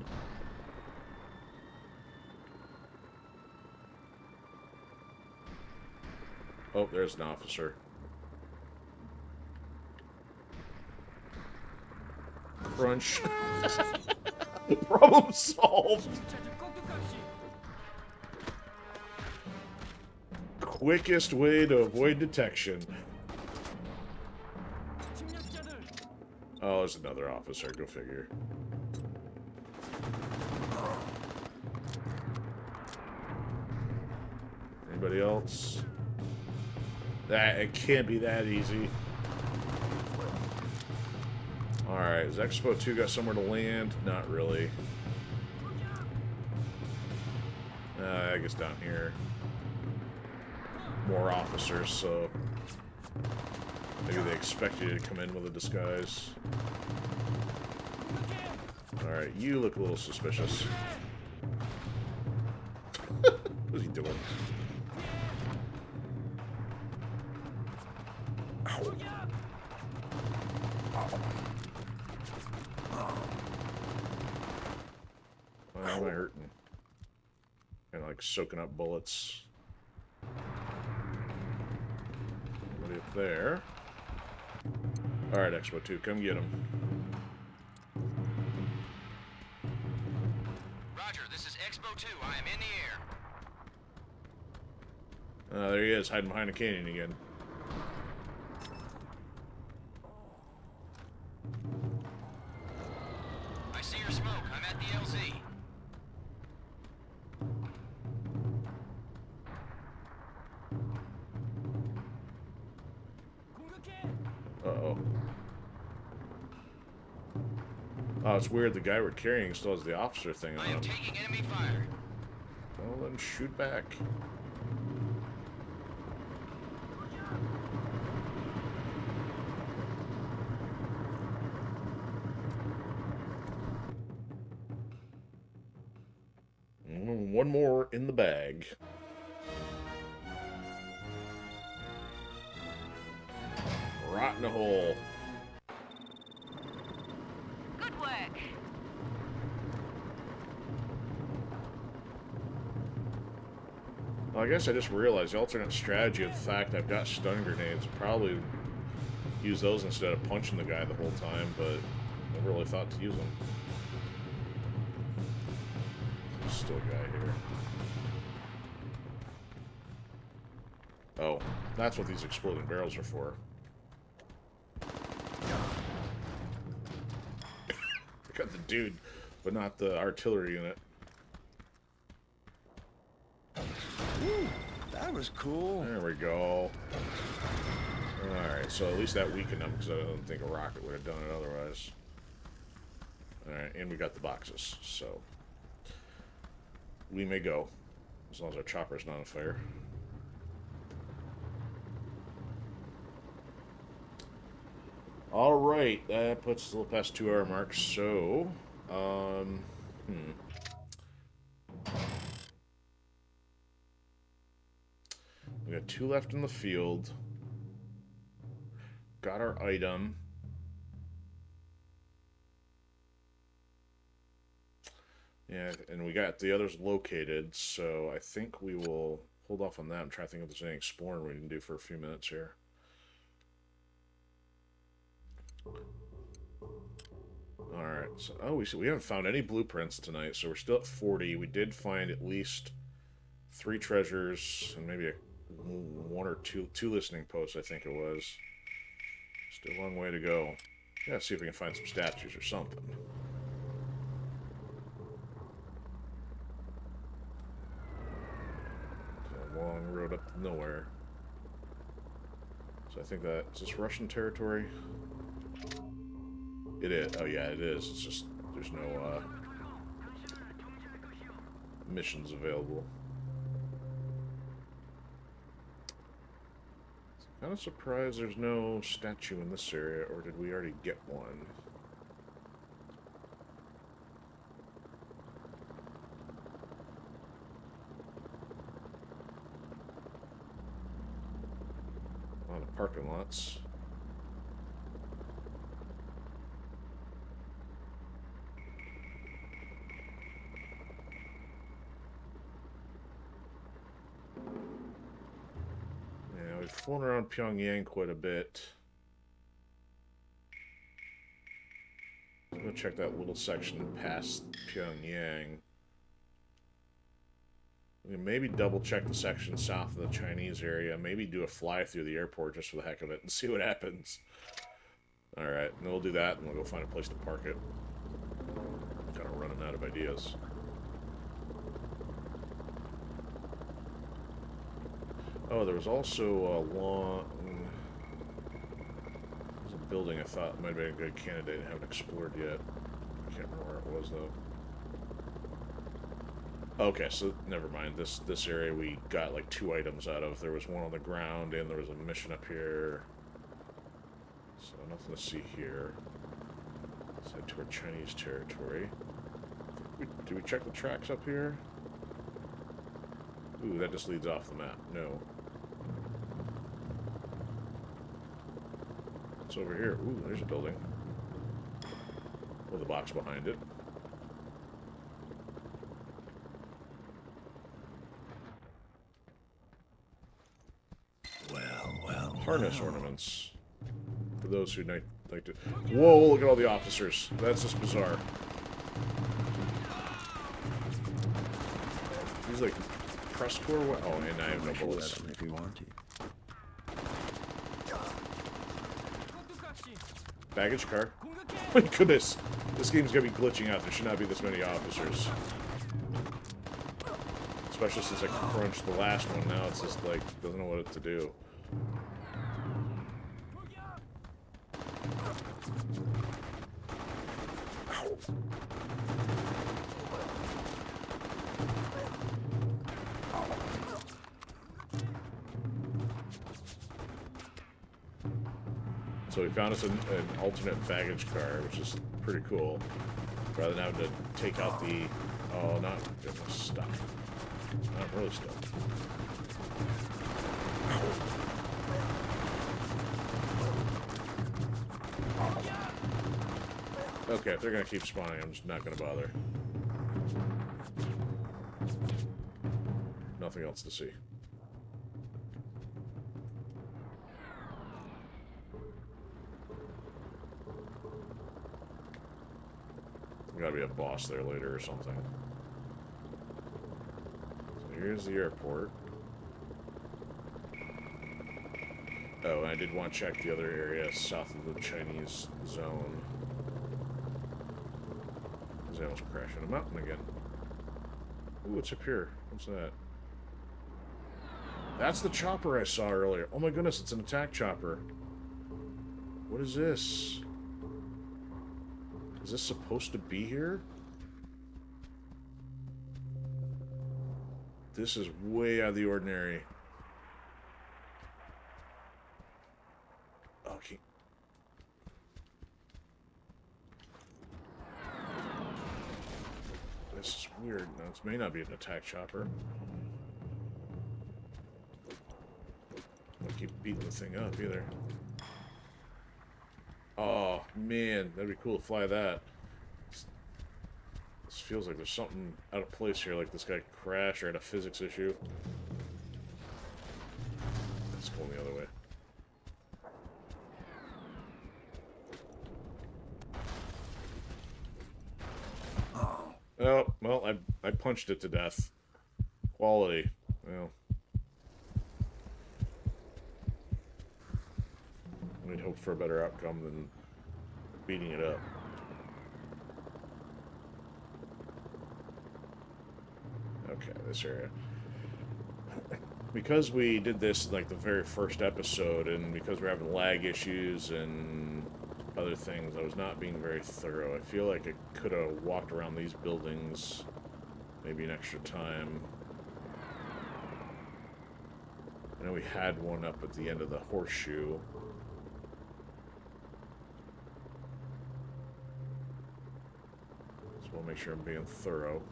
Oh, there's an officer. Crunch. Problem solved. Quickest way to avoid detection. Oh, there's another officer. Go figure. Anybody else? It can't be that easy. Alright, has Expo 2 got somewhere to land? Not really. I guess down here. More officers, so... maybe they expect you to come in with a disguise. Alright, you look a little suspicious. What's he doing? Ow. Why am I hurting? Kind of like soaking up bullets. Nobody up there. Alright, Expo 2, come get him. Roger, this is Expo 2. I am in the air. There he is, hiding behind a canyon again. I see your smoke. I'm at the LZ. Uh-oh. Oh, it's weird. The guy we're carrying still has the officer thing on. I am taking enemy fire. Well, then shoot back. more in the bag. Right in the hole. Good work. Well, I guess I just realized the alternate strategy of the fact I've got stun grenades. Probably use those instead of punching the guy the whole time, but never really thought to use them. There's still a guy here. Oh, that's what these exploding barrels are for. I got the dude, but not the artillery unit. Ooh, that was cool. There we go. Alright, so at least that weakened them, because I don't think a rocket would have done it otherwise. Alright, and we got the boxes, so we may go, as long as our chopper's not on fire. Alright, that puts us a little past 2 hour mark, so, we got 2 left in the field. Got our item. Yeah, and we got the others located, so I think we will hold off on that and try to think if there's any exploring we can do for a few minutes here. Alright, so we haven't found any blueprints tonight, so we're still at 40. We did find at least 3 treasures and maybe 1 or 2 listening posts, I think it was. Still a long way to go. Yeah, see if we can find some statues or something. It's a long road up to nowhere. So I think that is this Russian territory? It is. Oh yeah, it is. It's just there's no missions available. Kind of surprised there's no statue in this area, or did we already get one? A lot of parking lots. We've flown around Pyongyang quite a bit. I'm gonna check that little section past Pyongyang. We can maybe double check the section south of the Chinese area. Maybe do a fly through the airport just for the heck of it and see what happens. Alright, and we'll do that and we'll go find a place to park it. Kind of running out of ideas. Oh, there was also a long... There's a building I thought might have been a good candidate and haven't explored yet. I can't remember where it was, though. Okay, so never mind. This area we got like 2 items out of. There was one on the ground and there was a mission up here. So nothing to see here. Let's head to our Chinese territory. Did we check the tracks up here? Ooh, that just leads off the map. No. What's over here? Ooh, there's a building. With a box behind it. Well. Harness ornaments. For those who like to... Whoa, look at all the officers. That's just bizarre. He's like... Press corps? Oh, and I have no bullets. If you want to. Baggage car. My goodness. This game's gonna be glitching out. There should not be this many officers. Especially since I crunched the last one. Now it's just like, doesn't know what to do. So we found us an alternate baggage car, which is pretty cool. Rather than having to take out the... Oh, not... It was stuck. Really still. Okay, if they're gonna keep spawning, I'm just not gonna bother. Nothing else to see. Gotta be a boss there later or something. So here's the airport. Oh, and I did want to check the other area south of the Chinese zone. Because I almost crashed in a mountain again. Ooh, it's up here. What's that? That's the chopper I saw earlier. Oh my goodness, it's an attack chopper. What is this? Is this supposed to be here? This is way out of the ordinary. Okay. This is weird. Now, this may not be an attack chopper. I don't keep beating the thing up either. Oh, man. That'd be cool to fly that. This feels like there's something out of place here, like this guy crashed or had a physics issue. It's going the other way. Oh, well, I punched it to death. Quality. Well. We'd hope for a better outcome than beating it up. Okay, this area. Because we did this like the very first episode, and because we're having lag issues and other things, I was not being very thorough. I feel like I could have walked around these buildings maybe an extra time. I know we had one up at the end of the horseshoe. So we'll make sure I'm being thorough.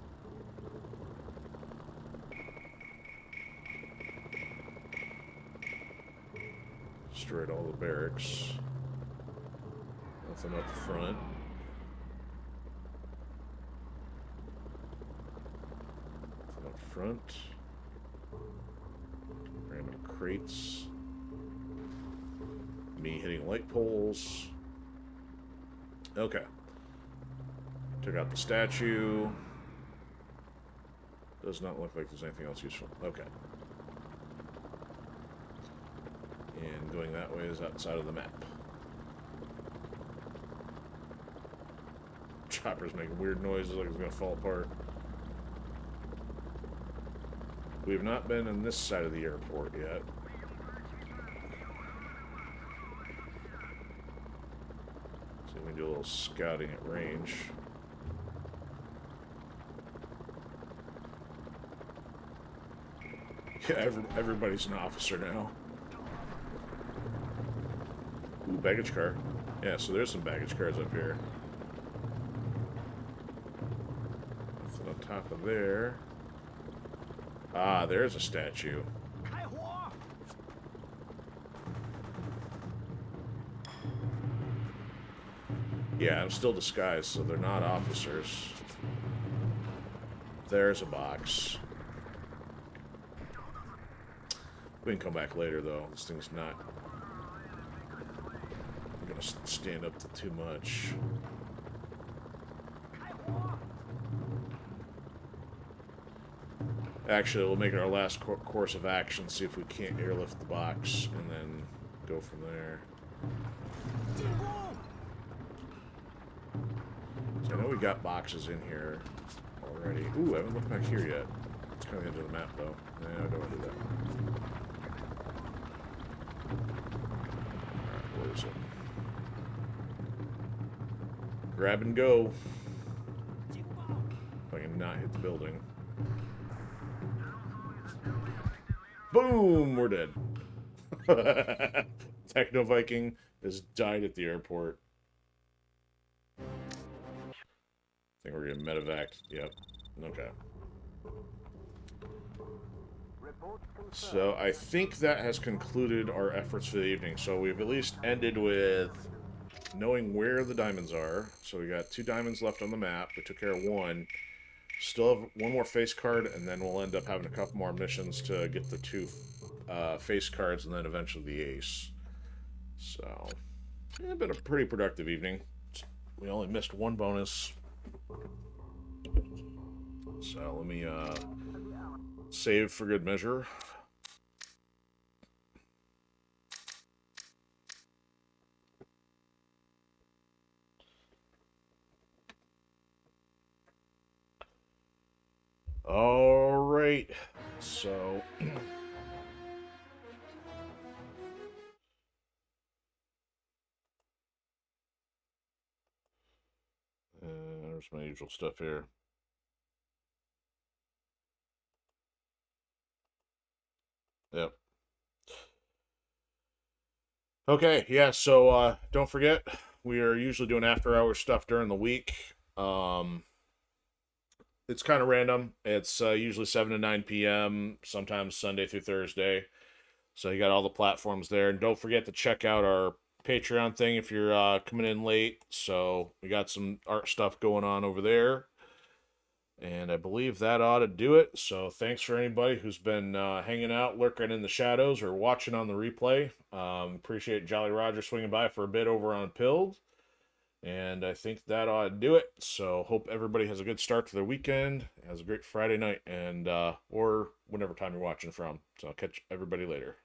Destroyed all the barracks. Nothing up front. Nothing up front. Random crates. Me hitting light poles. Okay. Took out the statue. Does not look like there's anything else useful. Okay. And going that way is outside of the map. Chopper's making weird noises like it's gonna fall apart. We have not been on this side of the airport yet. So we can do a little scouting at range. Yeah, everybody's an officer now. Ooh, baggage car. Yeah, so there's some baggage cars up here. Nothing on top of there. Ah, there's a statue. Yeah, I'm still disguised, so they're not officers. There's a box. We can come back later, though. This thing's not gonna stand up to too much. Actually, we'll make it our last course of action, see if we can't airlift the box, and then go from there. So I know we got boxes in here already. Ooh, I haven't looked back here yet. It's kind of into the map, though. Yeah, I don't want to do that. Alright, where is it? Grab and go. If I can not hit the building. Boom! We're dead. Techno Viking has died at the airport. I think we're gonna medevac. Yep. Okay. So I think that has concluded our efforts for the evening. So we've at least ended with knowing where the diamonds are. So we got 2 diamonds left on the map. We took care of 1. Still have 1 more face card, and then we'll end up having a couple more missions to get the 2 face cards, and then eventually the ace. So, yeah, been a pretty productive evening. We only missed 1 bonus. So let me save for good measure. All right, so there's my usual stuff here. Yep. Okay, yeah, so don't forget, we are usually doing after-hours stuff during the week. It's kind of random. It's usually 7 to 9 p.m., sometimes Sunday through Thursday. So you got all the platforms there. And don't forget to check out our Patreon thing if you're coming in late. So we got some art stuff going on over there. And I believe that ought to do it. So thanks for anybody who's been hanging out, lurking in the shadows, or watching on the replay. Appreciate Jolly Roger swinging by for a bit over on Pilled. And I think that ought to do it. So hope everybody has a good start to their weekend, has a great Friday night, and or whenever time you're watching from. So I'll catch everybody later.